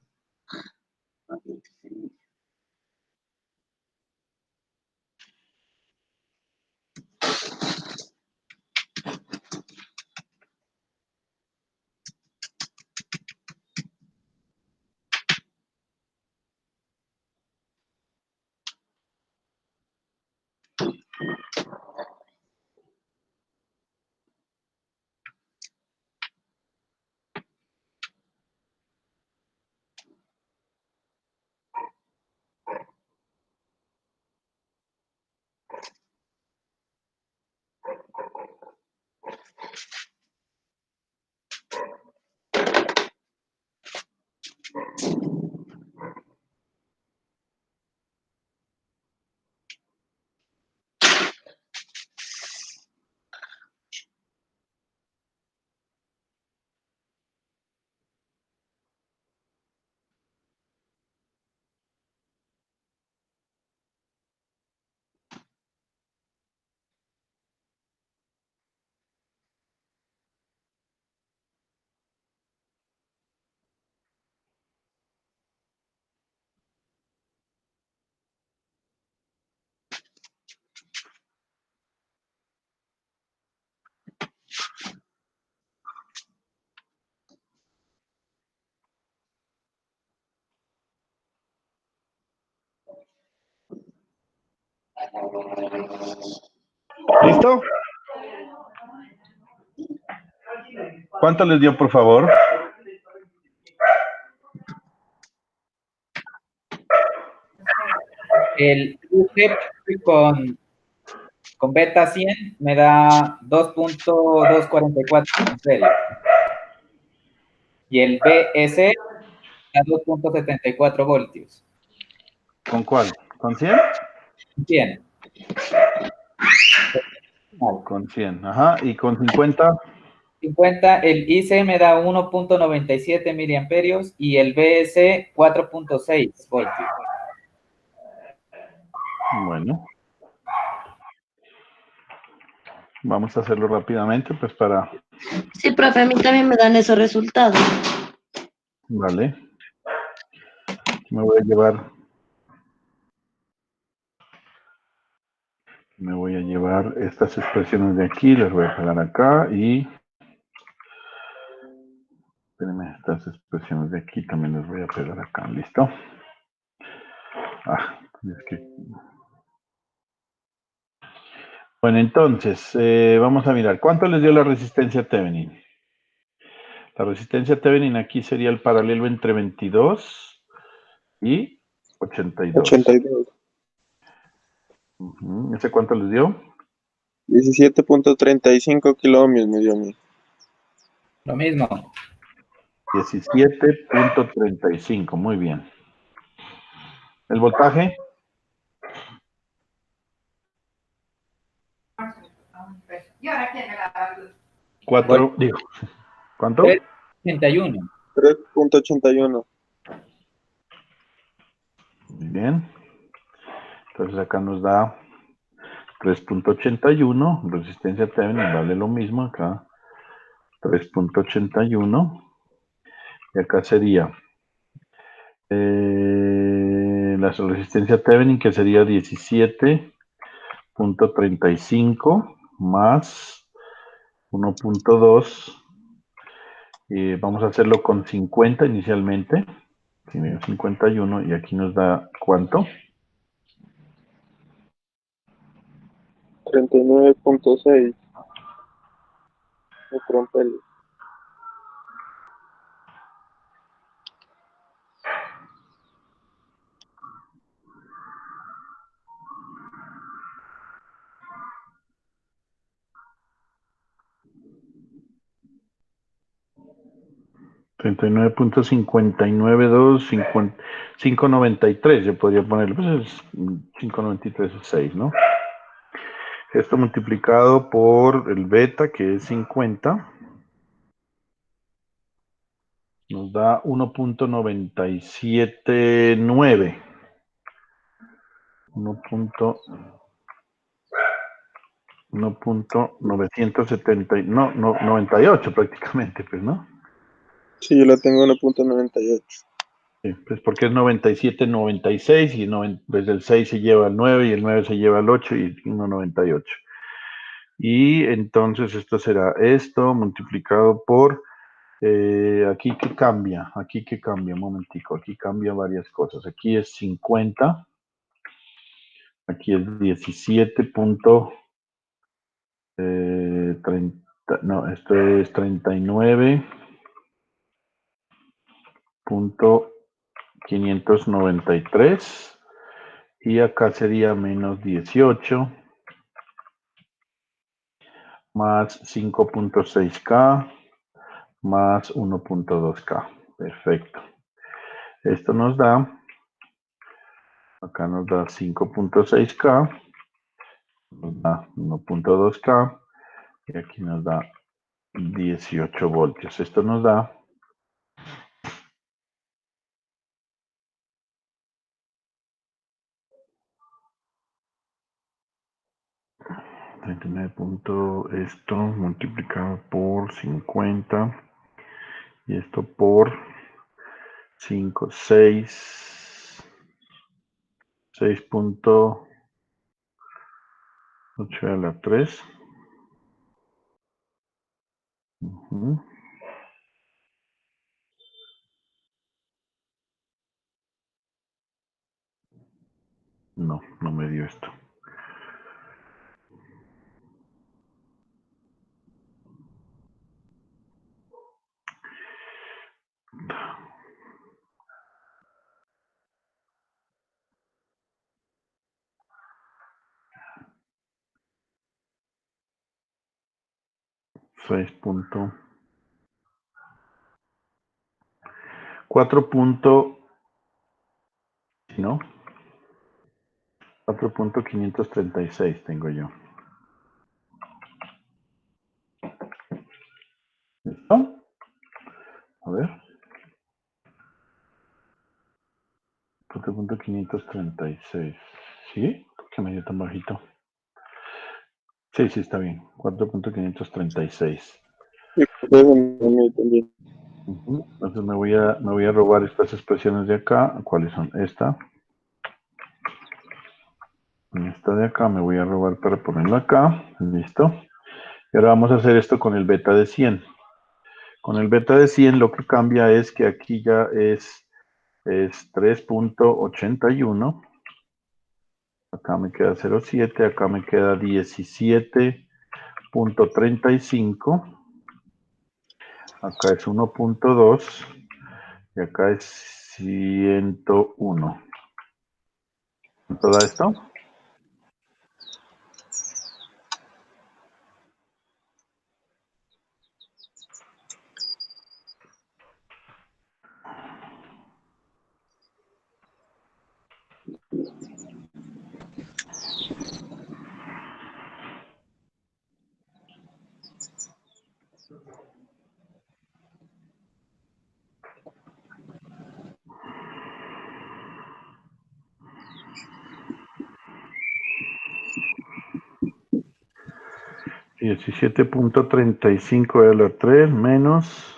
¿Listo? ¿Cuánto les dio, por favor? El UGEP con beta 100 me da 2.244 amperios. Y el BS da 2.74 voltios. ¿Con cuál? ¿Con 100? 100. Con 100, ajá. ¿Y con 50? 50, el IC me da 1.97 miliamperios y el BS 4.6 voltios. Bueno. Vamos a hacerlo rápidamente, pues para... Sí, profe, a mí también me dan esos resultados. Vale. Me voy a llevar... Me voy a llevar estas expresiones de aquí, las voy a pegar acá y... Espérenme, estas expresiones de aquí también las voy a pegar acá, ¿listo? Ah, es que... Bueno, entonces, vamos a mirar. ¿Cuánto les dio la resistencia Thevenin? La resistencia Thevenin aquí sería el paralelo entre 22 y 82. 82. ¿Ese cuánto les dio? 17.35 kiloohmios me dio a mí. Lo mismo. 17.35, muy bien. ¿El voltaje? 4, digo, ¿cuánto? 81. 3.81. Muy bien. Entonces acá nos da 3.81, resistencia Thevenin vale lo mismo acá, 3.81. Y acá sería la resistencia Thevenin que sería 17.35 más 1.2. Vamos a hacerlo con 50 inicialmente. 51 y aquí nos da ¿cuánto? 39.6 microamperios. 39.592, 593, yo podría ponerlo, pues es 593 es 6, ¿no? Esto multiplicado por el beta, que es 50, nos da 1.979. 1.970, no, 98 prácticamente, pues, ¿no? Sí, yo la tengo 1.98. Sí, pues porque es 97, 96 y pues el 6 se lleva al 9 y el 9 se lleva al 8 y 1.98. Y entonces esto será esto multiplicado por, aquí que cambia, un momentico, aquí cambia varias cosas. Aquí es 50, aquí es 17.30, no, esto es 39.593 y acá sería menos 18 más 5.6K más 1.2K. Perfecto. Esto nos da, acá nos da 5.6K, nos da 1.2K y aquí nos da 18 voltios. Esto nos da 39 punto esto multiplicado por 50 y esto por 5, 6.8 a la 3. No, no me dio esto. Punto 4 punto, ¿no? 4.536 tengo yo. ¿Listo? A ver. 4.536. ¿Sí? ¿Por qué me dio tan bajito? Sí, sí, está bien. 4.536. Sí, déjenme a mí también. Entonces me voy a robar estas expresiones de acá. ¿Cuáles son? Esta de acá me voy a robar para ponerla acá. Listo. Y ahora vamos a hacer esto con el beta de 100. Con el beta de 100 lo que cambia es que aquí ya es 3.81. Acá me queda 0.7, acá me queda 17.35. Acá es 1.2 y acá es 101. ¿Cuánto da esto? $17.35 de la 3 menos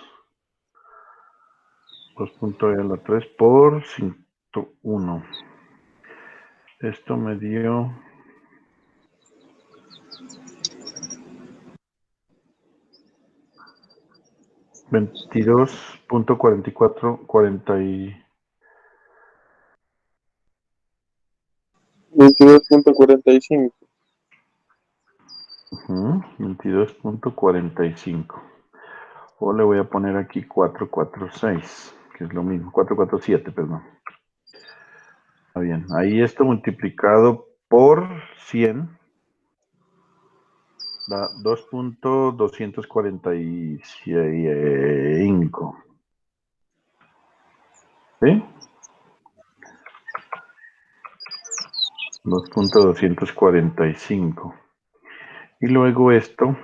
2 de la 3 por 101. Esto me dio 22.44. 22.45. 22.45. O le voy a poner aquí 446, que es lo mismo. 447, perdón. Está bien. Ahí esto multiplicado por 100 da 2.245. ¿Sí? 2.245. Y luego esto.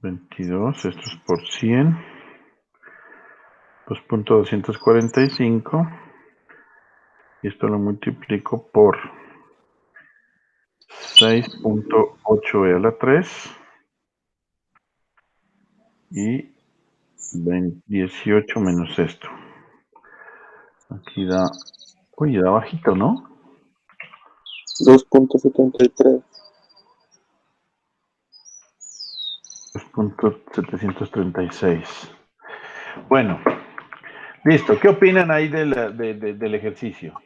$22, esto es por 100. 2.245. Y esto lo multiplico por 6.8e a la 3. Y 18 menos esto. Aquí da... Uy, da bajito, ¿no? 2.73. 2.736. Bueno, listo. ¿Qué opinan ahí del ejercicio?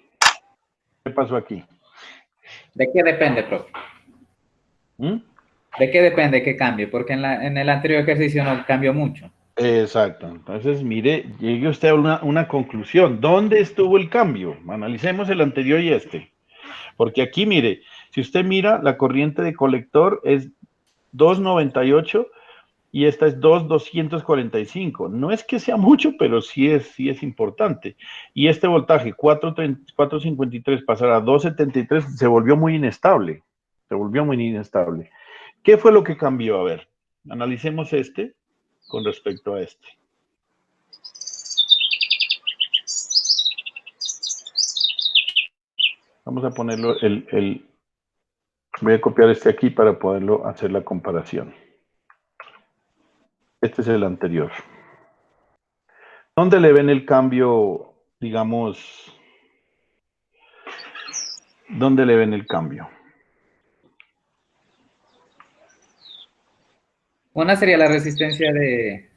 ¿Qué pasó aquí? ¿De qué depende, profe? ¿Mm? ¿De qué depende que cambie? Porque en el anterior ejercicio no cambió mucho. Exacto. Entonces, mire, llegue usted a una conclusión. ¿Dónde estuvo el cambio? Analicemos el anterior y este. Porque aquí, mire, si usted mira, la corriente de colector es 298 y esta es 2.245. No es que sea mucho, pero sí es importante. Y este voltaje 453 pasar a 273 se volvió muy inestable. Se volvió muy inestable. ¿Qué fue lo que cambió? A ver, analicemos este con respecto a este. Vamos a ponerlo, voy a copiar este aquí para poderlo hacer la comparación. Este es el anterior. ¿Dónde le ven el cambio, digamos, dónde le ven el cambio? Una sería la resistencia de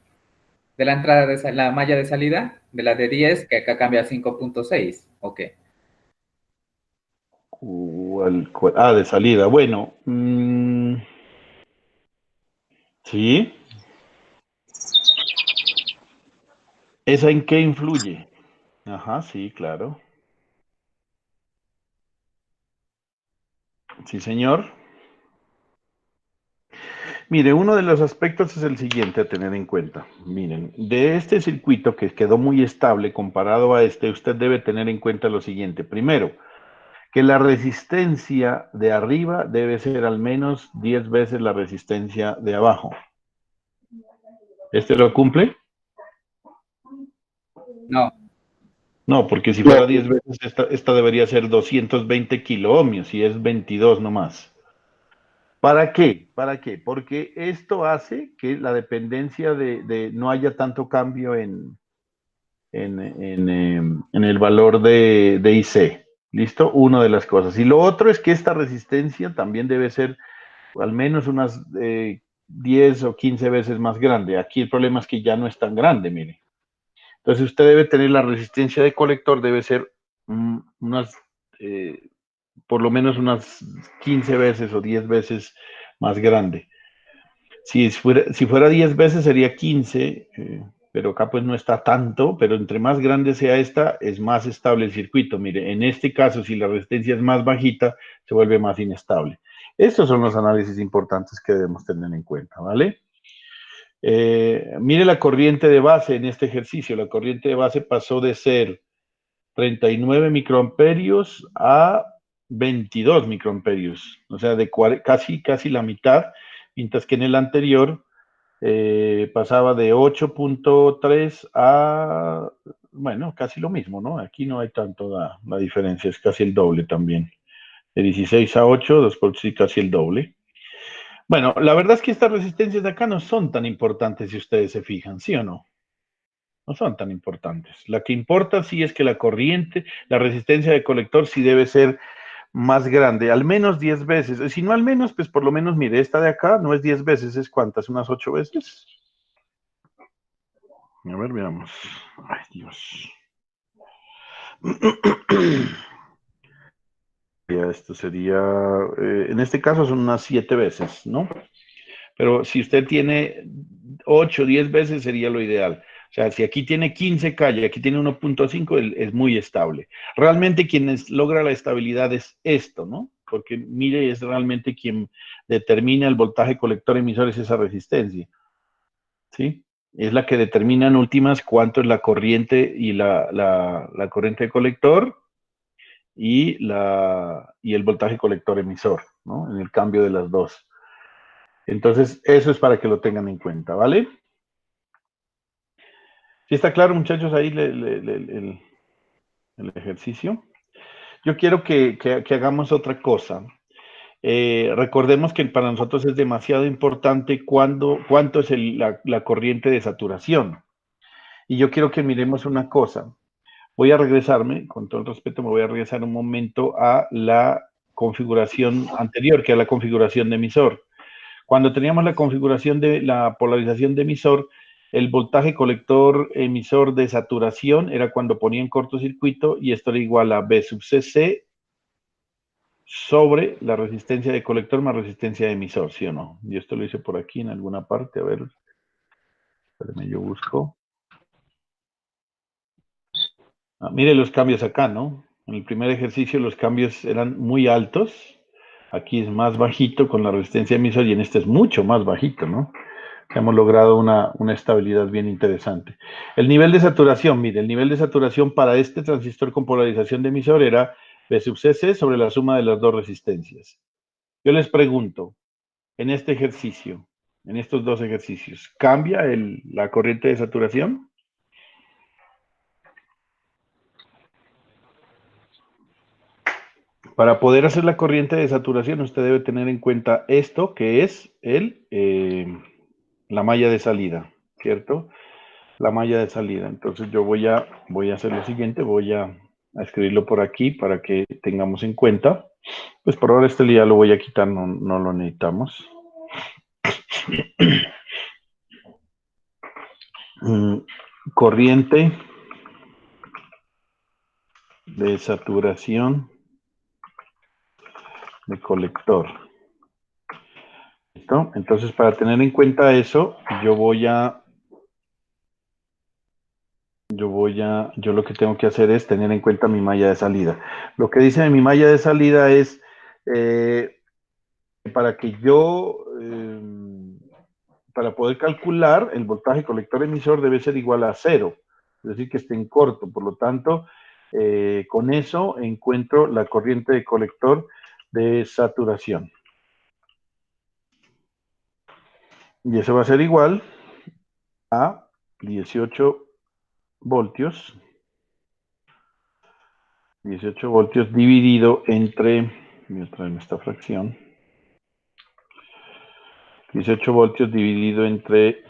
la entrada de la malla de salida, de la de 10, que acá cambia a 5.6. ¿Ok? De salida. Bueno, sí. ¿Esa en qué influye? Ajá, sí, claro. Sí, señor. Mire, uno de los aspectos es el siguiente a tener en cuenta. Miren, de este circuito que quedó muy estable comparado a este, usted debe tener en cuenta lo siguiente. Primero, que la resistencia de arriba debe ser al menos 10 veces la resistencia de abajo. ¿Este lo cumple? No. No, porque si fuera 10 veces, esta debería ser 220 kiloohmios y es 22 nomás. ¿Para qué? ¿Para qué? Porque esto hace que la dependencia no haya tanto cambio en el valor de IC. ¿Listo? Una de las cosas. Y lo otro es que esta resistencia también debe ser al menos unas 10 o 15 veces más grande. Aquí el problema es que ya no es tan grande, mire. Entonces usted debe tener la resistencia de colector, debe ser por lo menos unas 15 veces o 10 veces más grande. Si fuera 10 veces sería 15, pero acá pues no está tanto, pero entre más grande sea esta, es más estable el circuito. Mire, en este caso, si la resistencia es más bajita, se vuelve más inestable. Estos son los análisis importantes que debemos tener en cuenta, ¿vale? Mire la corriente de base en este ejercicio. La corriente de base pasó de ser 39 microamperios a 22 microamperios, o sea, de casi la mitad, mientras que en el anterior pasaba de 8.3 a, bueno, casi lo mismo, ¿no? Aquí no hay tanto la diferencia, es casi el doble también. De 16 a 8, después sí, casi el doble. Bueno, la verdad es que estas resistencias de acá no son tan importantes si ustedes se fijan, ¿sí o no? No son tan importantes. La que importa sí es que la corriente, la resistencia de colector sí debe ser más grande, al menos 10 veces. Si no al menos, pues por lo menos, mire, esta de acá no es 10 veces, ¿es cuántas? ¿Unas 8 veces? A ver, veamos. Ay, Dios. Esto sería, en este caso son unas 7 veces, ¿no? Pero si usted tiene 8 o 10 veces sería lo ideal. O sea, si aquí tiene 15K y aquí tiene 1.5, es muy estable. Realmente quien logra la estabilidad es esto, ¿no? Porque mire, es realmente quien determina el voltaje colector emisor, es esa resistencia, ¿sí? Es la que determina en últimas cuánto es la corriente y la corriente de colector y el voltaje colector emisor, ¿no? En el cambio de las dos. Entonces, eso es para que lo tengan en cuenta, ¿vale? ¿Sí está claro, muchachos, ahí el ejercicio? Yo quiero que hagamos otra cosa. Recordemos que para nosotros es demasiado importante cuánto es la corriente de saturación. Y yo quiero que miremos una cosa. Voy a regresarme, con todo el respeto, me voy a regresar un momento a la configuración anterior, que es la configuración de emisor. Cuando teníamos la configuración de la polarización de emisor, el voltaje colector emisor de saturación era cuando ponía en cortocircuito y esto era igual a B sub CC sobre la resistencia de colector más resistencia de emisor, ¿sí o no? Yo esto lo hice por aquí en alguna parte, a ver, espérenme, yo busco. Mire los cambios acá, ¿no? En el primer ejercicio los cambios eran muy altos, aquí es más bajito con la resistencia de emisor y en este es mucho más bajito, ¿no? Hemos logrado una estabilidad bien interesante. El nivel de saturación, mire, el nivel de saturación para este transistor con polarización de emisor era B sub CC sobre la suma de las dos resistencias. Yo les pregunto, en este ejercicio, en estos dos ejercicios, ¿cambia la corriente de saturación? Para poder hacer la corriente de saturación, usted debe tener en cuenta esto, que es la malla de salida, ¿cierto? La malla de salida. Entonces yo voy a hacer lo siguiente, voy a escribirlo por aquí para que tengamos en cuenta. Pues por ahora este ya lo voy a quitar, no lo necesitamos. Corriente de saturación de colector. ¿Listo? Entonces, para tener en cuenta eso, yo lo que tengo que hacer es tener en cuenta mi malla de salida. Lo que dice mi malla de salida es para que para poder calcular el voltaje colector emisor debe ser igual a 0, es decir, que esté en corto. Por lo tanto, con eso encuentro la corriente de colector de saturación. Y eso va a ser igual a 18 voltios. 18 voltios dividido entre, voy a traerme esta fracción, 18 voltios dividido entre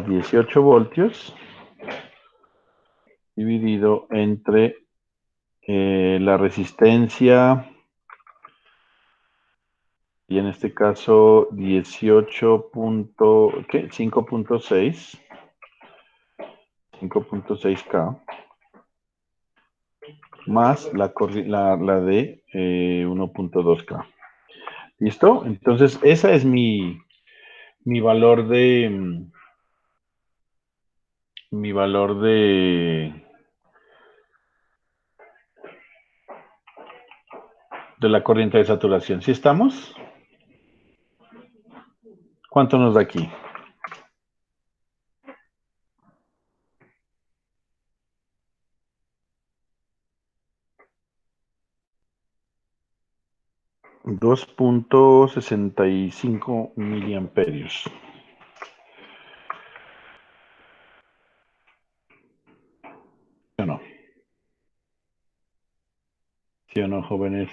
18 voltios dividido entre la resistencia, y en este caso 5.6K más la de 1.2K. ¿Listo? Entonces, esa es mi valor de la corriente de saturación. ¿Sí estamos? ¿Cuánto nos da aquí? $2.65 miliamperios. ¿Sí o no? ¿Sí o no, jóvenes?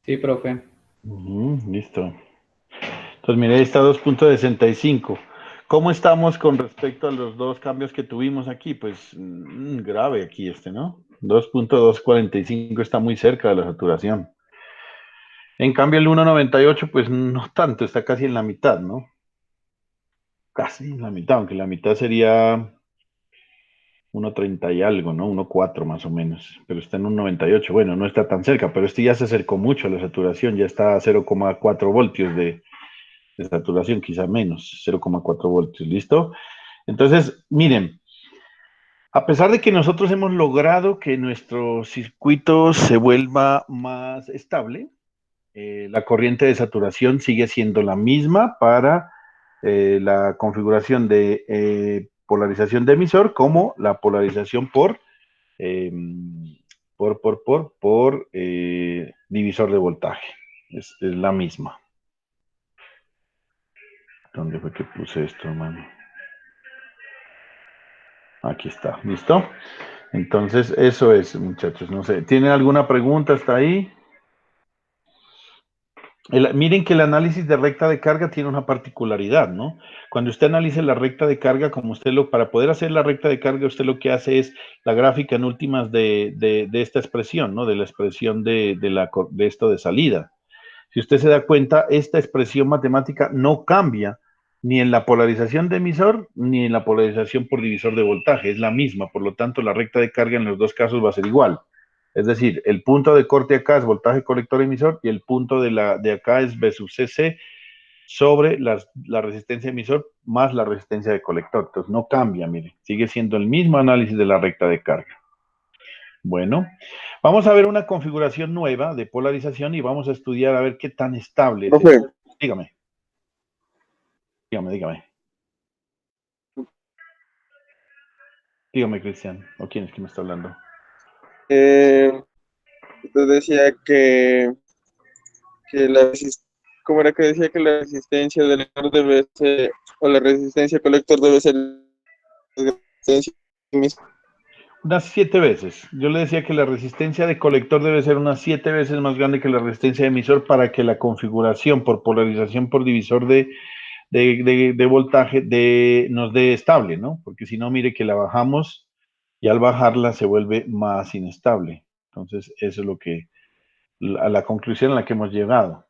Sí, profe. Listo. Entonces, mire, ahí está 2.65. ¿Cómo estamos con respecto a los dos cambios que tuvimos aquí? Pues grave aquí ¿no? 2.245 está muy cerca de la saturación. En cambio, el 1.98, pues no tanto, está casi en la mitad, ¿no? Casi en la mitad, aunque la mitad sería 1.30 y algo, ¿no? 1.4 más o menos, pero está en un 98. Bueno, no está tan cerca, pero este ya se acercó mucho a la saturación, ya está a 0,4 voltios de saturación, quizá menos, 0,4 voltios, ¿listo? Entonces, miren, a pesar de que nosotros hemos logrado que nuestro circuito se vuelva más estable, la corriente de saturación sigue siendo la misma para la configuración de polarización de emisor como la polarización eh, por divisor de voltaje. Es la misma. ¿Dónde fue que puse esto, hermano? Aquí está, ¿listo? Entonces, eso es, muchachos. No sé, ¿tienen alguna pregunta hasta ahí? Miren que el análisis de recta de carga tiene una particularidad, ¿no? Cuando usted analiza la recta de carga, para poder hacer la recta de carga, usted lo que hace es la gráfica en últimas de esta expresión, ¿no? De la expresión de esto de salida. Si usted se da cuenta, esta expresión matemática no cambia ni en la polarización de emisor ni en la polarización por divisor de voltaje, es la misma, por lo tanto la recta de carga en los dos casos va a ser igual. Es decir, el punto de corte acá es voltaje colector emisor y el punto de acá es V sub CC sobre la resistencia emisor más la resistencia de colector. Entonces no cambia, mire, sigue siendo el mismo análisis de la recta de carga. Bueno, vamos a ver una configuración nueva de polarización y vamos a estudiar a ver qué tan estable es Profe, esto. Dígame. Dígame. Dígame, Cristian. ¿O quién es que me está hablando? usted decía que ¿cómo era que decía que la resistencia del lector debe ser, o la resistencia colector debe ser la resistencia misma? Unas 7 veces. Yo le decía que la resistencia de colector debe ser unas 7 veces más grande que la resistencia de emisor para que la configuración por polarización por divisor de voltaje nos dé estable, ¿no? Porque si no, mire que la bajamos y al bajarla se vuelve más inestable. Entonces, eso es a la conclusión a la que hemos llegado.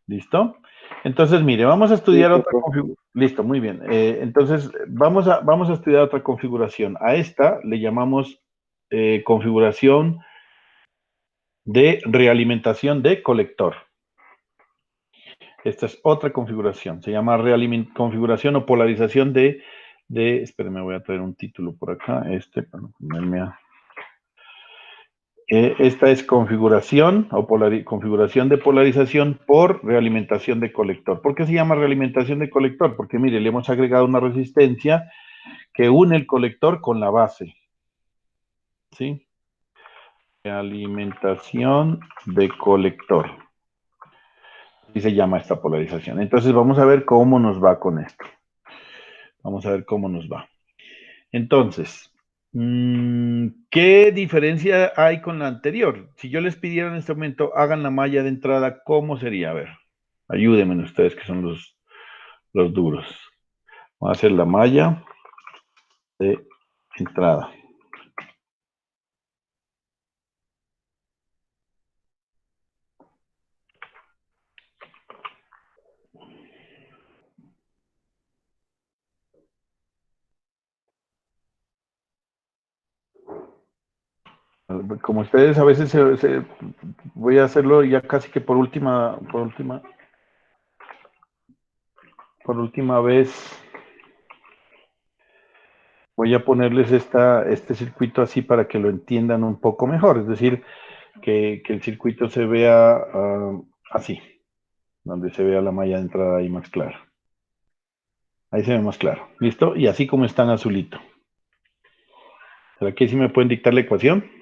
¿Listo? Entonces, mire, vamos a estudiar otra configuración. Listo, muy bien. Entonces, vamos a estudiar otra configuración. A esta le llamamos configuración de realimentación de colector. Esta es otra configuración. Se llama configuración o polarización espérenme, voy a traer un título por acá. Para no ponerme a... esta es configuración o configuración de polarización por realimentación de colector. ¿Por qué se llama realimentación de colector? Porque mire, le hemos agregado una resistencia que une el colector con la base. ¿Sí? Realimentación de colector. Así se llama esta polarización. Entonces vamos a ver cómo nos va con esto. Vamos a ver cómo nos va. Entonces, ¿qué diferencia hay con la anterior? Si yo les pidiera en este momento, hagan la malla de entrada, ¿cómo sería? A ver, ayúdenme ustedes que son los duros. Vamos a hacer la malla de entrada. Como ustedes a veces voy a hacerlo ya casi que por última vez. Voy a ponerles este circuito así para que lo entiendan un poco mejor. Es decir, que el circuito se vea así, donde se vea la malla de entrada ahí más clara. Ahí se ve más claro. ¿Listo? Y así como está en azulito. ¿Será que sí me pueden dictar la ecuación?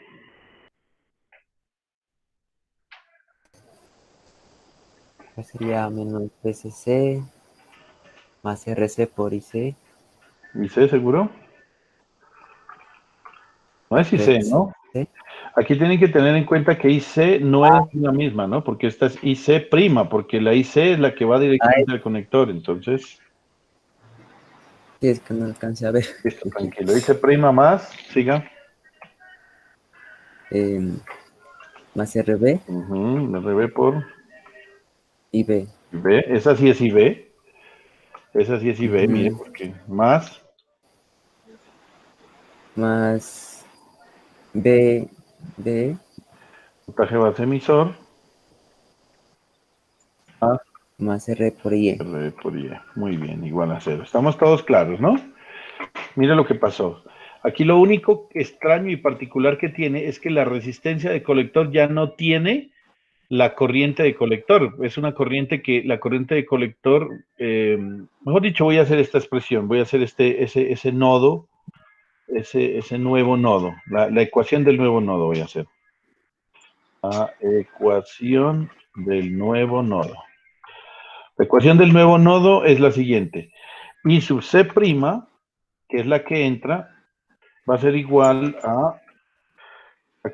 Sería menos BCC más RC por IC. ¿IC seguro? No es IC, ¿no? Aquí tienen que tener en cuenta que IC no es la misma, ¿no? Porque esta es IC prima, porque la IC es la que va directamente al conector, entonces... Sí, es que no alcancé a ver. Listo, tranquilo. IC prima más, siga. Más RB. RB por... IB. IB, esa sí es IB. Esa sí es IB, mire, porque más más B de Voltaje base emisor más más R por I. R por I. Muy bien, igual a 0. Estamos todos claros, ¿no? Mira lo que pasó. Aquí lo único extraño y particular que tiene es que la resistencia de colector ya no tiene la corriente de colector. Es una corriente que, la corriente de colector, mejor dicho, voy a hacer esta expresión, voy a hacer ese nodo, ese nuevo nodo, la ecuación del nuevo nodo voy a hacer. La ecuación del nuevo nodo. La ecuación del nuevo nodo es la siguiente. I sub C', que es la que entra, va a ser igual ¿a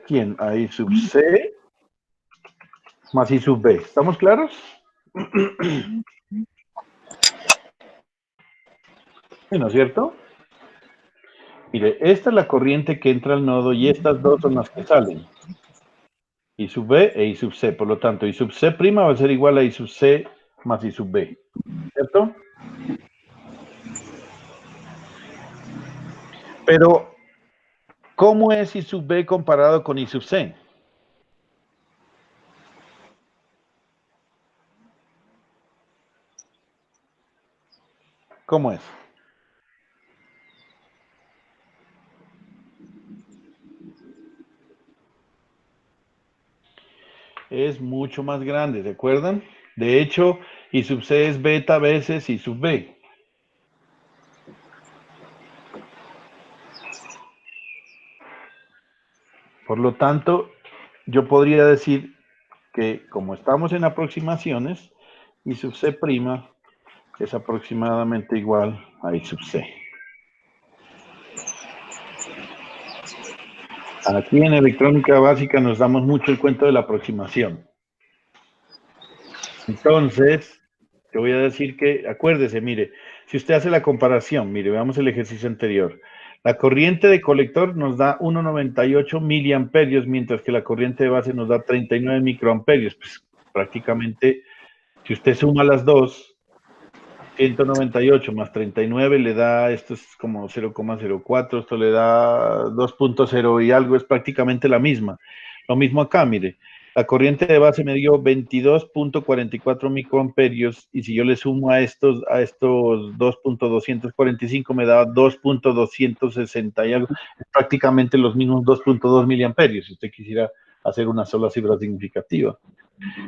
quién? A I sub C más I sub B. ¿Estamos claros? Sí, ¿no es cierto? Mire, esta es la corriente que entra al nodo y estas dos son las que salen. I sub B e I sub C. Por lo tanto, I sub C' va a ser igual a I sub C más I sub B. ¿Cierto? Pero, ¿cómo es I sub B comparado con I sub C? ¿Cómo es? Es mucho más grande, ¿se acuerdan? De hecho, I sub C es beta veces I sub B. Por lo tanto, yo podría decir que como estamos en aproximaciones, I sub C' es aproximadamente igual a I sub C. Aquí en electrónica básica nos damos mucho el cuento de la aproximación. Entonces, te voy a decir que, acuérdese, mire, si usted hace la comparación, mire, veamos el ejercicio anterior. La corriente de colector nos da 1,98 miliamperios, mientras que la corriente de base nos da 39 microamperios. Pues prácticamente, si usted suma las dos, 198 más 39 le da, esto es como 0,04, esto le da 2,0 y algo, es prácticamente la misma. Lo mismo acá, mire, la corriente de base me dio 22,44 microamperios y si yo le sumo a estos 2,245 me da 2,260 y algo, es prácticamente los mismos 2,2 miliamperios, si usted quisiera hacer una sola cifra significativa.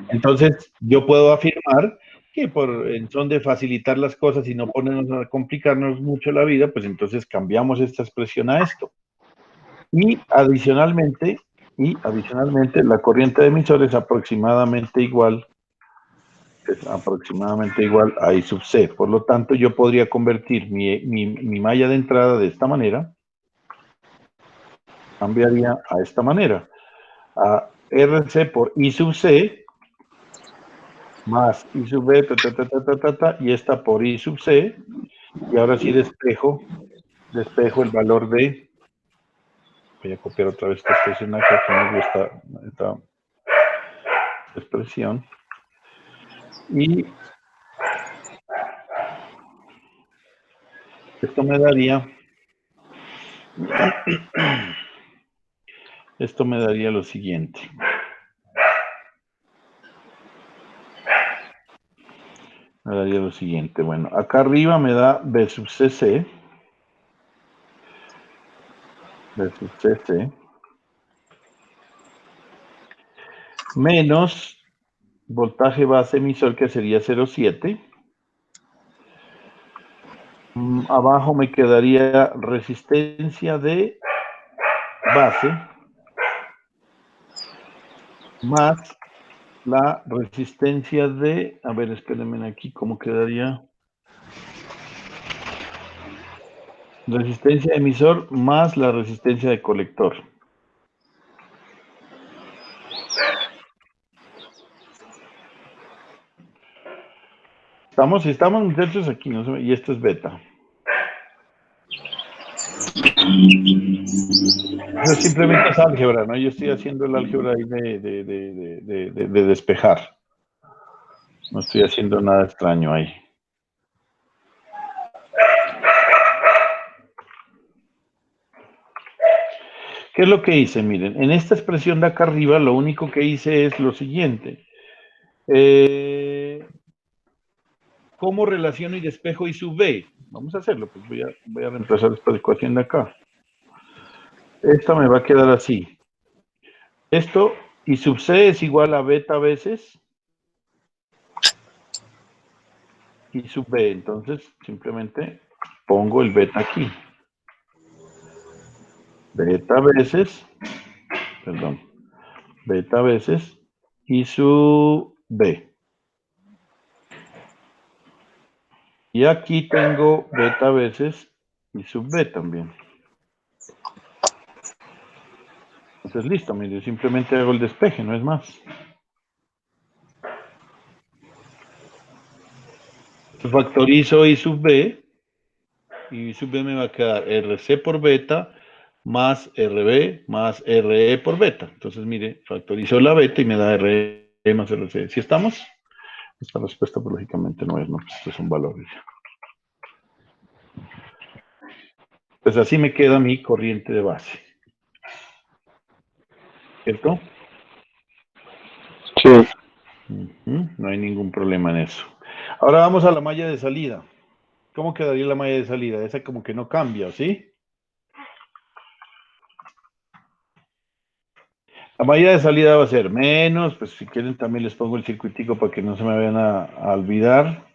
Entonces, yo puedo afirmar que en son de facilitar las cosas y no ponernos a complicarnos mucho la vida, pues entonces cambiamos esta expresión a esto. Y adicionalmente, la corriente de emisor es aproximadamente igual a I sub C. Por lo tanto, yo podría convertir mi malla de entrada de esta manera, cambiaría a esta manera, a RC por I sub C, más I sub B, y esta por I sub C, y ahora sí despejo el valor de, voy a copiar otra vez esta expresión acá, que me gusta esta expresión, y esto me daría lo siguiente. Bueno, acá arriba me da B sub CC, menos voltaje base emisor, que sería 0,7. Abajo me quedaría resistencia de base más la resistencia de, a ver, espérenme aquí, ¿cómo quedaría? Resistencia de emisor más la resistencia de colector. Estamos muchachos aquí, ¿no? Y esto es beta. Eso simplemente es álgebra, ¿no? Yo estoy haciendo el álgebra ahí de despejar. No estoy haciendo nada extraño ahí. ¿Qué es lo que hice? Miren, en esta expresión de acá arriba, lo único que hice es lo siguiente. ¿Cómo relaciono y despejo I sub B? Vamos a hacerlo, pues voy a reemplazar esta ecuación de acá. Esta me va a quedar así. Esto, I sub C es igual a beta veces I sub B. Entonces, simplemente pongo el beta aquí. Beta veces, perdón, beta veces I sub B. Y aquí tengo beta veces I sub B también. Entonces, listo, mire, simplemente hago el despeje, no es más. Factorizo I sub B, y I sub B me va a quedar RC por beta más RB más RE por beta. Entonces, mire, factorizo la beta y me da RE más RC. ¿Sí estamos? Esta respuesta, pues, lógicamente no es, no, pues, estos son valores. Pues así me queda mi corriente de base. ¿Cierto? Sí. No hay ningún problema en eso. Ahora vamos a la malla de salida. ¿Cómo quedaría la malla de salida? Esa como que no cambia, ¿sí? La malla de salida va a ser menos, pues si quieren también les pongo el circuitico para que no se me vayan a olvidar.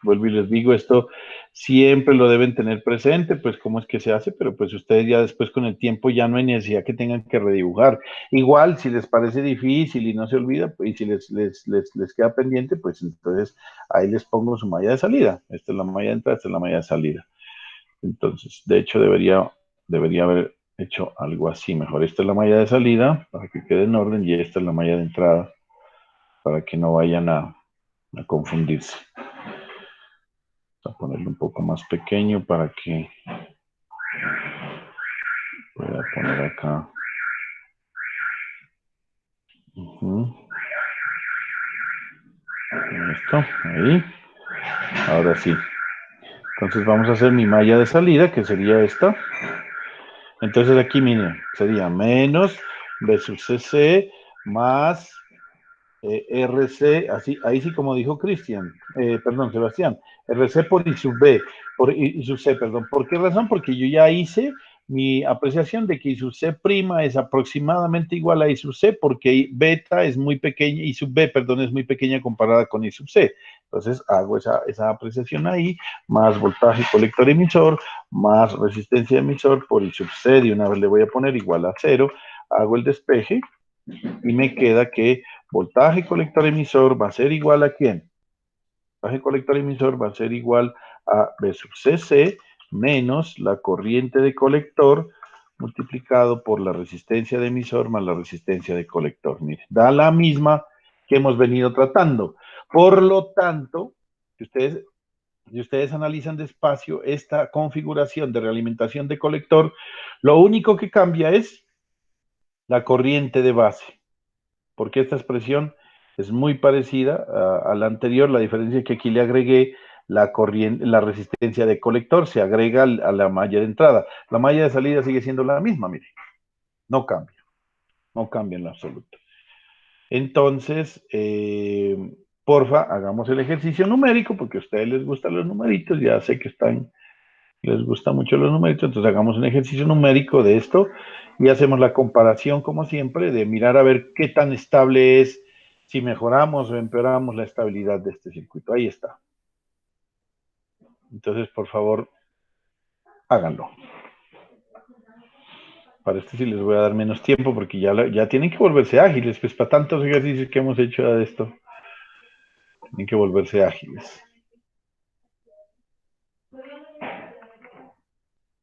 Vuelvo y les digo, esto siempre lo deben tener presente, pues cómo es que se hace, pero pues ustedes ya después con el tiempo ya no hay necesidad que tengan que redibujar. Igual, si les parece difícil y no se olvida, pues, y si les queda pendiente, pues entonces ahí les pongo su malla de salida. Esta es la malla de entrada, esta es la malla de salida. Entonces, de hecho, debería haber hecho algo así mejor. Esta es la malla de salida para que quede en orden y esta es la malla de entrada para que no vayan a confundirse. Vamos a ponerlo un poco más pequeño para que pueda poner acá. Esto, ahí. Ahora sí. Entonces vamos a hacer mi malla de salida, que sería esta. Entonces aquí, miren, sería menos B sub CC más RC, así, ahí sí como dijo Cristian, perdón, Sebastián, RC por I sub B, por I sub C, perdón. ¿Por qué razón? Porque yo ya hice mi apreciación de que I sub C prima es aproximadamente igual a I sub C, porque beta es muy pequeña, I sub B, perdón, es muy pequeña comparada con I sub C. Entonces hago esa apreciación ahí, más voltaje colector emisor, más resistencia emisor por I sub C, de una vez le voy a poner igual a 0, hago el despeje y me queda que voltaje colector emisor va a ser igual a ¿quién? Voltaje colector emisor va a ser igual a B sub CC menos la corriente de colector multiplicado por la resistencia de emisor más la resistencia de colector. Mire, da la misma que hemos venido tratando. Por lo tanto, si ustedes analizan despacio esta configuración de realimentación de colector, lo único que cambia es la corriente de base, porque esta expresión es muy parecida a la anterior. La diferencia es que aquí le agregué la corriente, la resistencia de colector, se agrega a la malla de entrada. La malla de salida sigue siendo la misma, mire, no cambia en lo absoluto. Entonces, porfa, hagamos el ejercicio numérico, porque a ustedes les gustan los numeritos, ya sé que les gusta mucho los numeritos, entonces hagamos un ejercicio numérico de esto y hacemos la comparación, como siempre, de mirar a ver qué tan estable es, si mejoramos o empeoramos la estabilidad de este circuito. Ahí está. Entonces, por favor, háganlo. Para este sí les voy a dar menos tiempo porque ya tienen que volverse ágiles, pues para tantos ejercicios que hemos hecho de esto, tienen que volverse ágiles.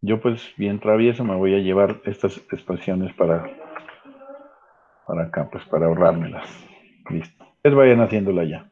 Yo pues bien travieso me voy a llevar estas expresiones para acá, pues para ahorrármelas. Listo. Ustedes vayan haciéndola ya.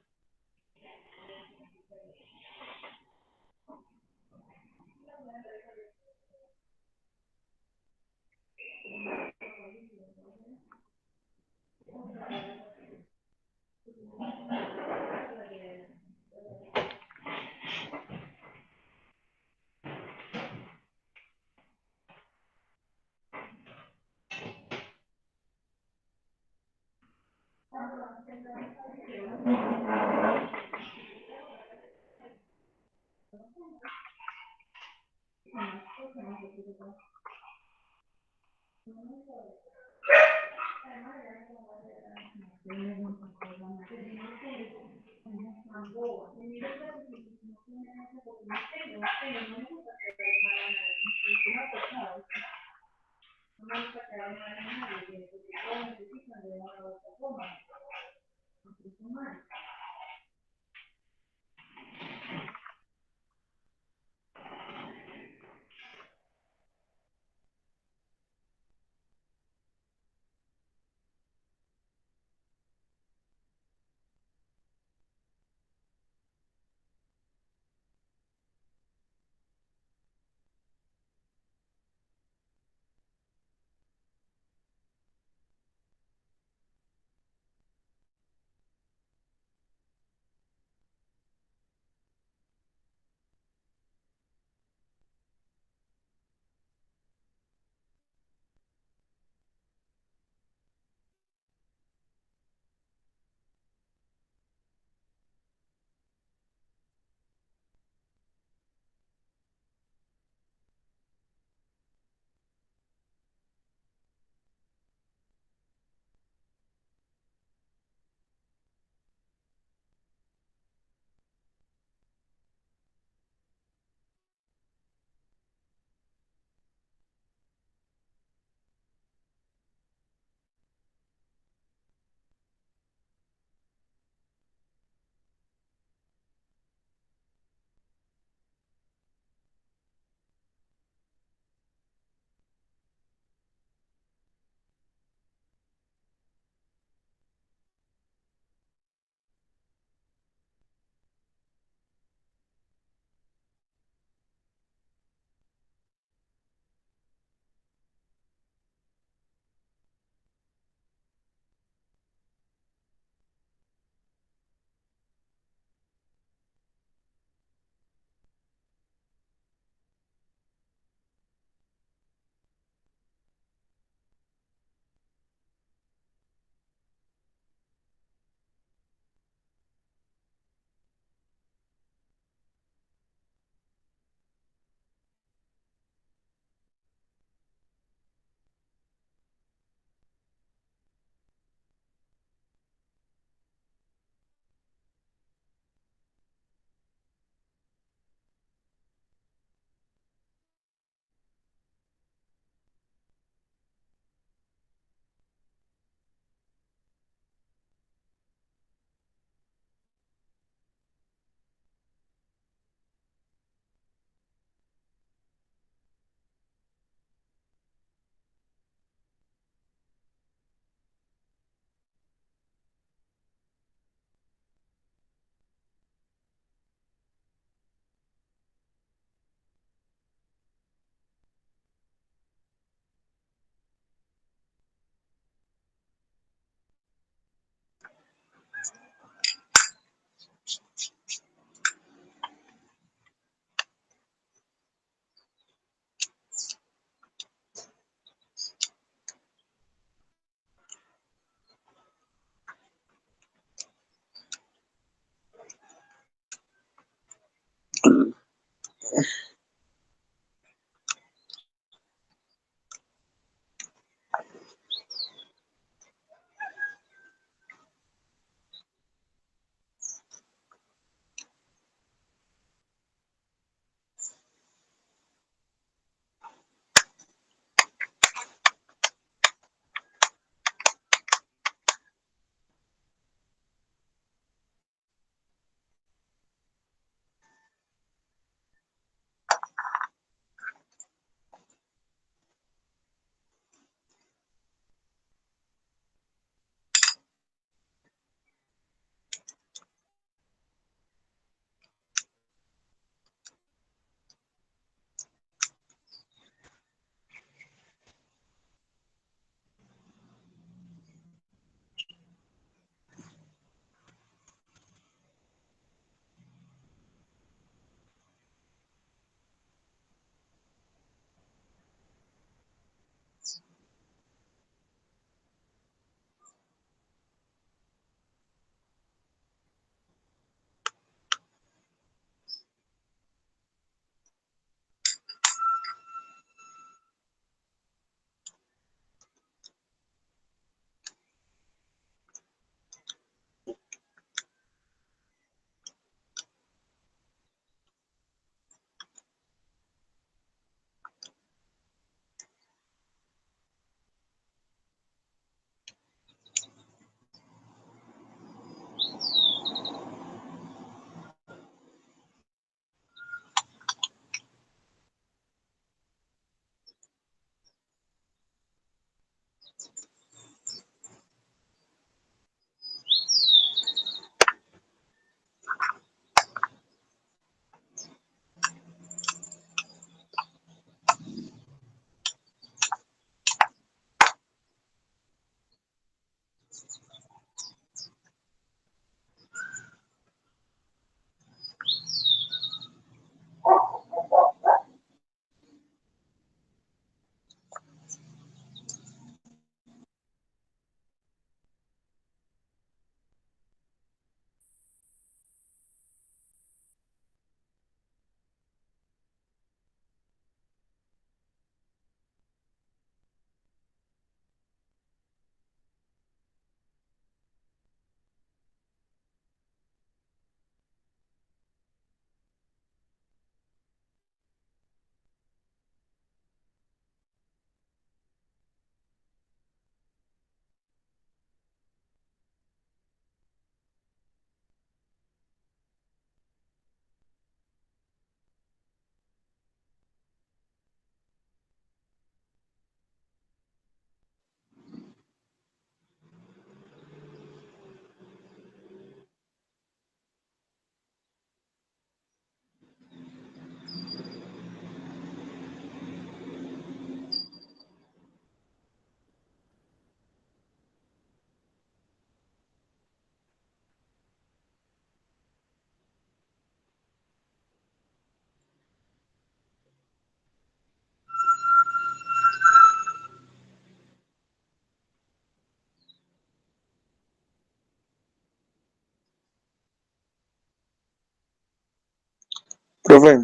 Profe,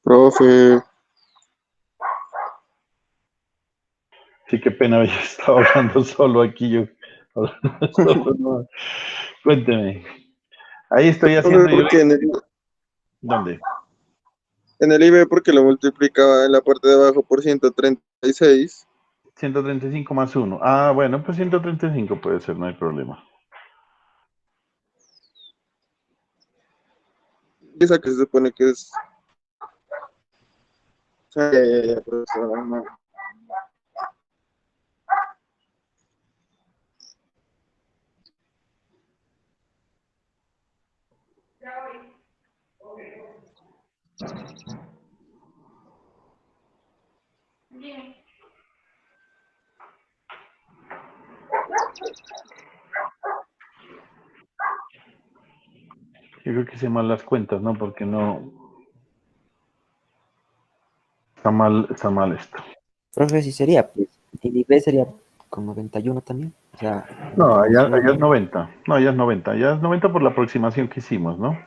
profe, Sí, qué pena, yo estaba hablando solo aquí, yo hablando solo, no. Cuénteme. Ahí estoy profe, haciendo yo. porque ¿Dónde? en el IB porque lo multiplicaba en la parte de abajo por 136. 135 más 1. Ah, bueno, pues 135 puede ser, no hay problema. Esa que se supone que es... profesor, no. Yo creo que hice mal las cuentas, ¿no? Porque no... Está mal esto. Profe, sí sería, pues, el IP sería con 91 también. O sea, No, allá menos es 90. No, allá es 90. Allá es 90 por la aproximación que hicimos, ¿no?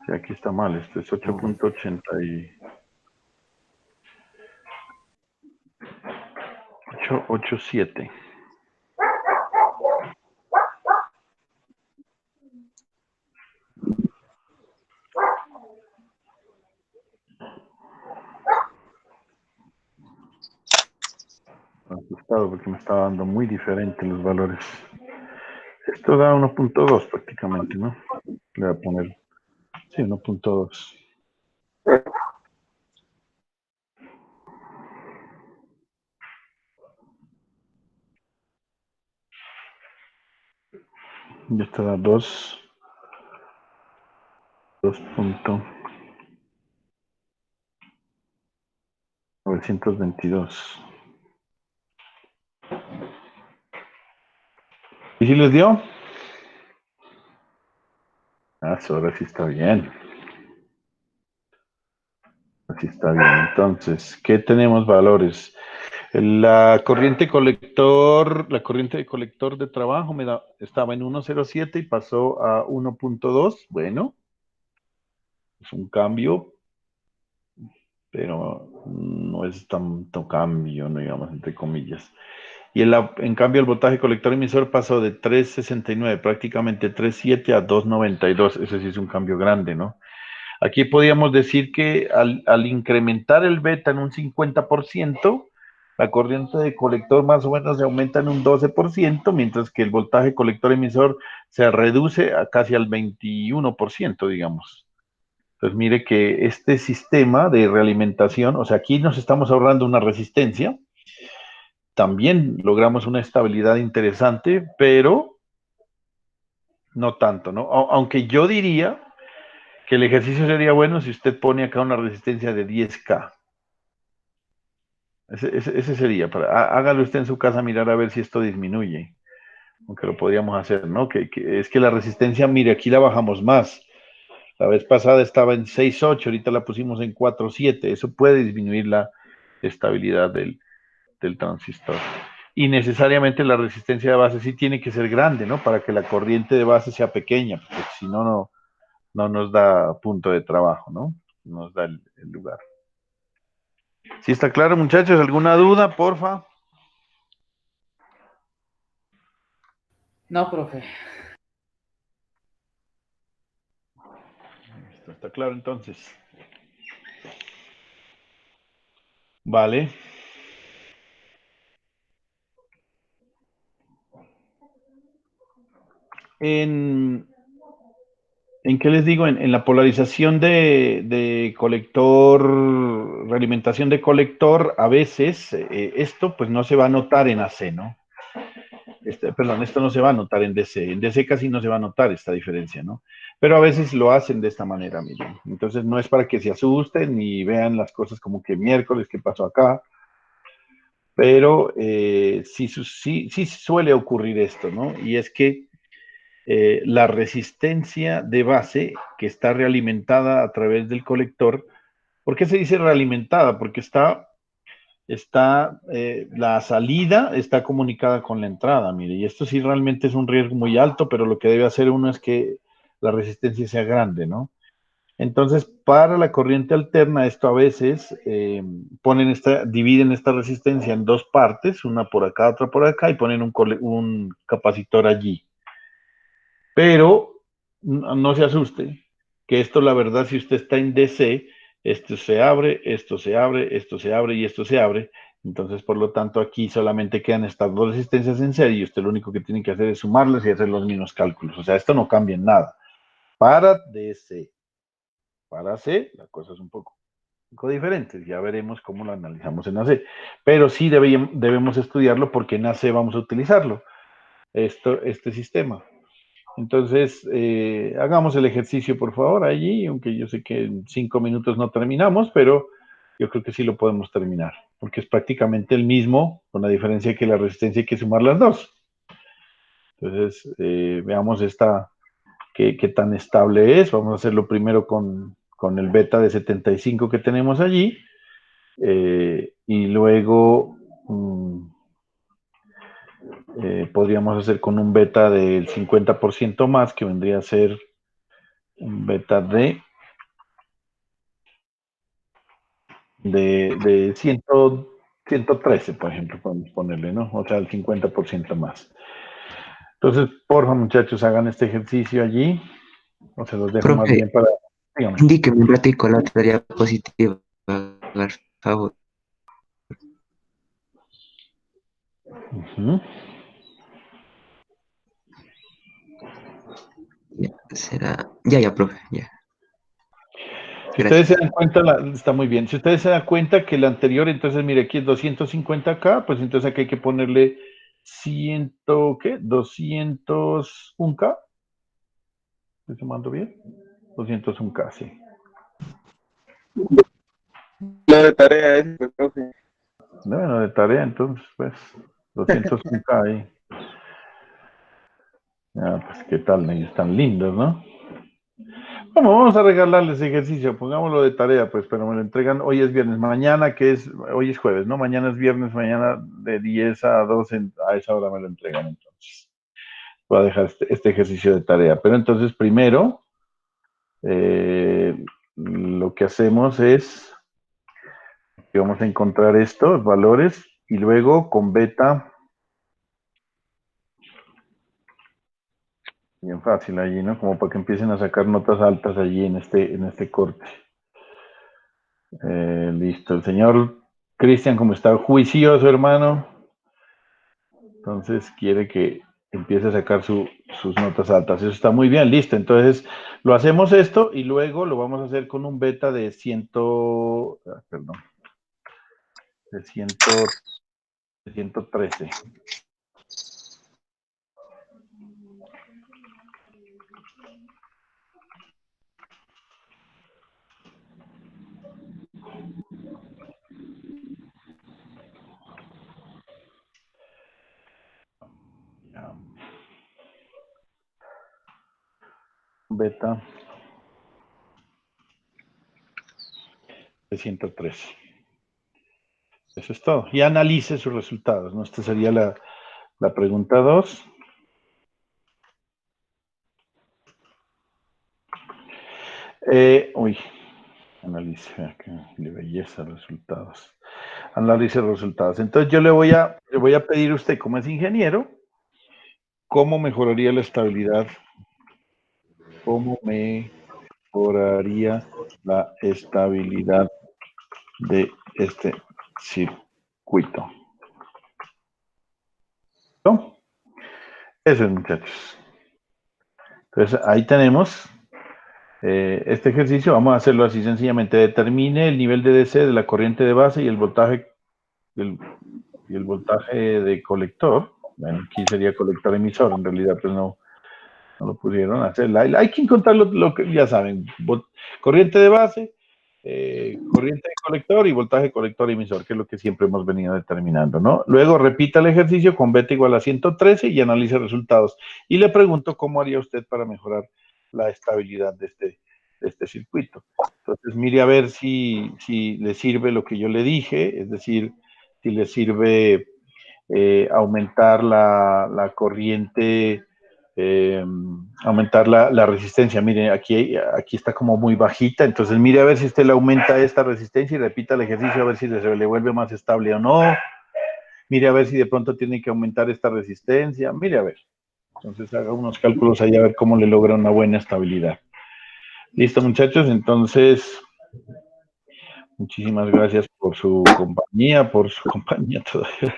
Sí, aquí está mal, esto es 8.80 y... 887. Asustado porque me estaba dando muy diferente los valores. Esto da 1.2 prácticamente, ¿no? Le voy a poner, sí, 1.2. Y esto da 2.922. ¿Y si les dio? Ah, eso ahora sí está bien. Así está bien. Entonces, ¿qué tenemos valores? La corriente de colector de trabajo estaba en 1.07 y pasó a 1.2. Bueno, es un cambio, pero no es tanto cambio, no digamos, entre comillas. Y en cambio el voltaje colector emisor pasó de 3.69, prácticamente 3.7 a 2.92. Ese sí es un cambio grande, ¿no? Aquí podríamos decir que al incrementar el beta en un 50%, la corriente de colector más o menos se aumenta en un 12%, mientras que el voltaje colector emisor se reduce a casi al 21%, digamos. Entonces mire que este sistema de realimentación, o sea, aquí nos estamos ahorrando una resistencia, también logramos una estabilidad interesante, pero no tanto, ¿no? Aunque yo diría que el ejercicio sería bueno si usted pone acá una resistencia de 10K. Ese sería, hágalo usted en su casa, mirar a ver si esto disminuye, aunque lo podríamos hacer, ¿no? Es que la resistencia, mire, aquí la bajamos más. La vez pasada estaba en 6.8, ahorita la pusimos en 4.7. Eso puede disminuir la estabilidad del transistor. Y necesariamente la resistencia de base sí tiene que ser grande, ¿no? Para que la corriente de base sea pequeña, porque si no, no nos da punto de trabajo, ¿no? Nos da el lugar. ¿Sí está claro, muchachos? ¿Alguna duda, porfa? No, profe. Esto está claro entonces. Vale. En, ¿En qué les digo? En la polarización de colector, realimentación de colector, a veces esto pues no se va a notar en AC, ¿no? Perdón, esto no se va a notar en DC. En DC casi no se va a notar esta diferencia, ¿no? Pero a veces lo hacen de esta manera, miren. Entonces no es para que se asusten ni vean las cosas como que miércoles, ¿qué pasó acá? Pero sí suele ocurrir esto, ¿no? Y es que la resistencia de base que está realimentada a través del colector. ¿Por qué se dice realimentada? Porque está está, la salida está comunicada con la entrada, mire, y esto sí realmente es un riesgo muy alto, pero lo que debe hacer uno es que la resistencia sea grande, ¿no? Entonces, para la corriente alterna, esto a veces dividen esta resistencia en dos partes, una por acá, otra por acá, y ponen un capacitor allí. Pero no se asuste, que esto, la verdad, si usted está en DC, esto se abre, esto se abre, esto se abre y esto se abre. Entonces, por lo tanto, aquí solamente quedan estas dos resistencias en serie y usted lo único que tiene que hacer es sumarlas y hacer los mismos cálculos. O sea, esto no cambia en nada. Para DC. Para C, la cosa es un poco diferente. Ya veremos cómo lo analizamos en AC. Pero sí debemos estudiarlo porque en AC vamos a utilizarlo, este sistema. Entonces, hagamos el ejercicio, por favor, allí, aunque yo sé que en 5 minutos no terminamos, pero yo creo que sí lo podemos terminar, porque es prácticamente el mismo, con la diferencia que la resistencia hay que sumar las dos. Entonces, veamos qué tan estable es. Vamos a hacerlo primero con el beta de 75 que tenemos allí, y luego podríamos hacer con un beta del 50% más, que vendría a ser un beta de 113, por ejemplo, podemos ponerle, ¿no? O sea, el 50% más. Entonces, porfa, muchachos, hagan este ejercicio allí, o se los dejo más Profe, bien para... Dígame. indíqueme un ratico la tarea positiva, por favor. Ujú. Ya, será. Ya, profe, ya. Si ustedes se Gracias. dan cuenta, está muy bien. Si ustedes se dan cuenta que el anterior, entonces, mire, aquí es 250K, pues entonces aquí hay que ponerle 100, ¿qué? 201K. ¿Estoy sumando bien? 201K, sí. Lo de tarea es, pues, profe. Bueno, de tarea, entonces, pues, 201K ahí. Ah, pues, ¿qué tal? Ellos están lindos, ¿no? Bueno, vamos a regalarles ejercicio, pongámoslo de tarea, pues, pero me lo entregan, hoy es viernes, mañana, hoy es jueves, ¿no? Mañana es viernes, mañana de 10 a 12, a esa hora me lo entregan, entonces. Voy a dejar este ejercicio de tarea, pero entonces primero, lo que hacemos es, que vamos a encontrar estos valores, y luego con beta, bien fácil allí, ¿no? Como para que empiecen a sacar notas altas allí en este corte. Listo, el señor Cristian, como está juicioso, hermano, entonces quiere que empiece a sacar sus notas altas. Eso está muy bien, listo. Entonces, lo hacemos esto y luego lo vamos a hacer con un beta de 113. Beta de 113. Eso es todo. Y analice sus resultados, ¿no? Esta sería la pregunta 2. Analice, qué belleza resultados. Analice resultados. Entonces yo le voy a pedir a usted, como es ingeniero, cómo mejoraría la estabilidad, cómo mejoraría la estabilidad de este circuito. ¿No? Eso es, muchachos. Entonces ahí tenemos este ejercicio. Vamos a hacerlo así sencillamente. Determine el nivel de DC de la corriente de base y el voltaje de colector. Bueno, aquí sería colector emisor, en realidad pues no lo pudieron hacer. Hay que encontrar lo que ya saben, corriente de base, corriente de colector y voltaje colector emisor, que es lo que siempre hemos venido determinando, ¿no? Luego repita el ejercicio con beta igual a 113 y analice resultados. Y le pregunto cómo haría usted para mejorar la estabilidad de este circuito. Entonces, mire a ver si le sirve lo que yo le dije, es decir, si les sirve aumentar la corriente, aumentar la resistencia. Mire, aquí está como muy bajita, entonces mire a ver si usted le aumenta esta resistencia y repita el ejercicio a ver si se le vuelve más estable o no. Mire a ver si de pronto tiene que aumentar esta resistencia. Mire a ver. Entonces haga unos cálculos ahí a ver cómo le logra una buena estabilidad. Listo, muchachos. Entonces, muchísimas gracias por su compañía todavía.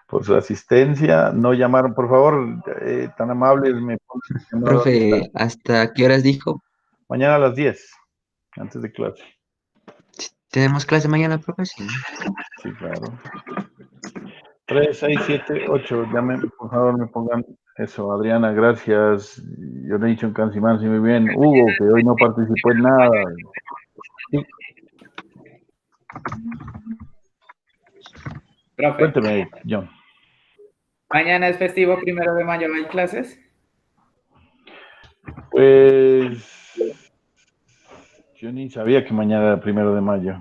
Por su asistencia. No llamaron, por favor, tan amables, me ponen Profe, ¿hasta qué horas dijo? mañana a las 10, antes de clase. ¿Tenemos clase mañana, profe? Sí. Sí, claro. 3, 6, 7, 8. Por favor, me pongan eso. Adriana, gracias. Yo le he dicho en Cancimán, sí, muy bien. Hugo, que hoy no participó en nada. Sí, Profe, cuénteme, John. mañana es festivo 1 de mayo, ¿no hay clases? Pues yo ni sabía que mañana era 1 de mayo.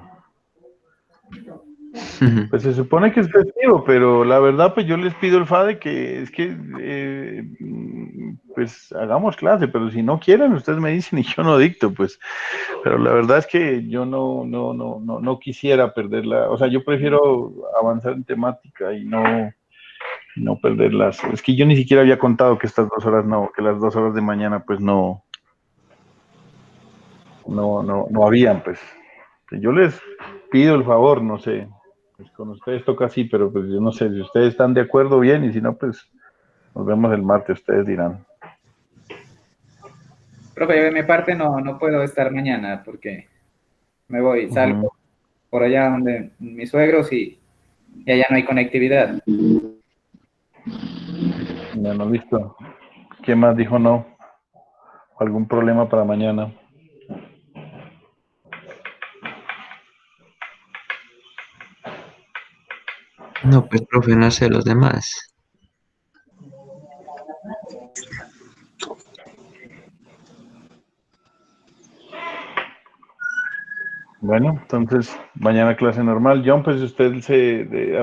Pues se supone que es festivo, pero la verdad, pues yo les pido el FADE que es que, pues hagamos clase, pero si no quieren, ustedes me dicen y yo no dicto, pues. Pero la verdad es que yo no quisiera perderla, o sea, yo prefiero avanzar en temática y no perderlas. Es que yo ni siquiera había contado que estas 2 horas que las 2 horas de mañana, pues no habían, pues. Yo les pido el favor, no sé, pues con ustedes toca así, pero pues yo no sé, si ustedes están de acuerdo, bien, y si no, pues nos vemos el martes, ustedes dirán. Profe, yo de mi parte no puedo estar mañana porque me voy, salgo por allá donde mis suegros y allá no hay conectividad. Ya no, listo. ¿Quién más dijo no? ¿Algún problema para mañana? No, pues, profe, no sé los demás. Bueno, entonces mañana clase normal. John, pues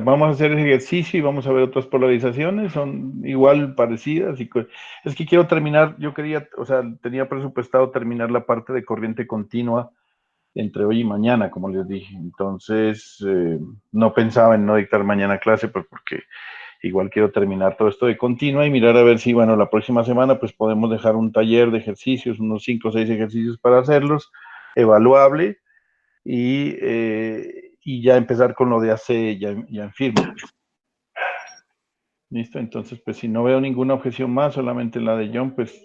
vamos a hacer el ejercicio y vamos a ver otras polarizaciones, son igual parecidas. Es que quiero terminar, yo quería, o sea, tenía presupuestado terminar la parte de corriente continua entre hoy y mañana, como les dije. Entonces, no pensaba en no dictar mañana clase, pues porque igual quiero terminar todo esto de continua y mirar a ver si, bueno, la próxima semana pues podemos dejar un taller de ejercicios, unos 5 o 6 ejercicios para hacerlos, evaluable, y ya empezar con lo de AC ya en firme. ¿Listo? Entonces, pues si no veo ninguna objeción más, solamente la de John, pues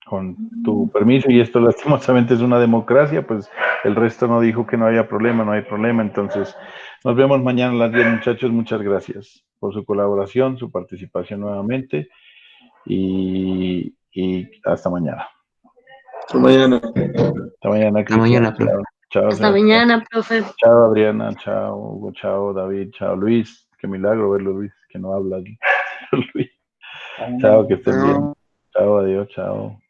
con tu permiso, y esto lastimosamente es una democracia, pues el resto no dijo que no haya problema, no hay problema. Entonces, nos vemos mañana a las 10, muchachos. Muchas gracias por su colaboración, su participación nuevamente, y hasta mañana. Hasta mañana. Hasta mañana, Hasta Cristian. mañana, profe. Chao, Hasta Sebastián. mañana, profe. Chao, Adriana. Chao, Hugo. Chao, David. Chao, Luis. Qué milagro verlo, Luis, que no habla. Luis. Chao, que estén bien. Chao, adiós, chao.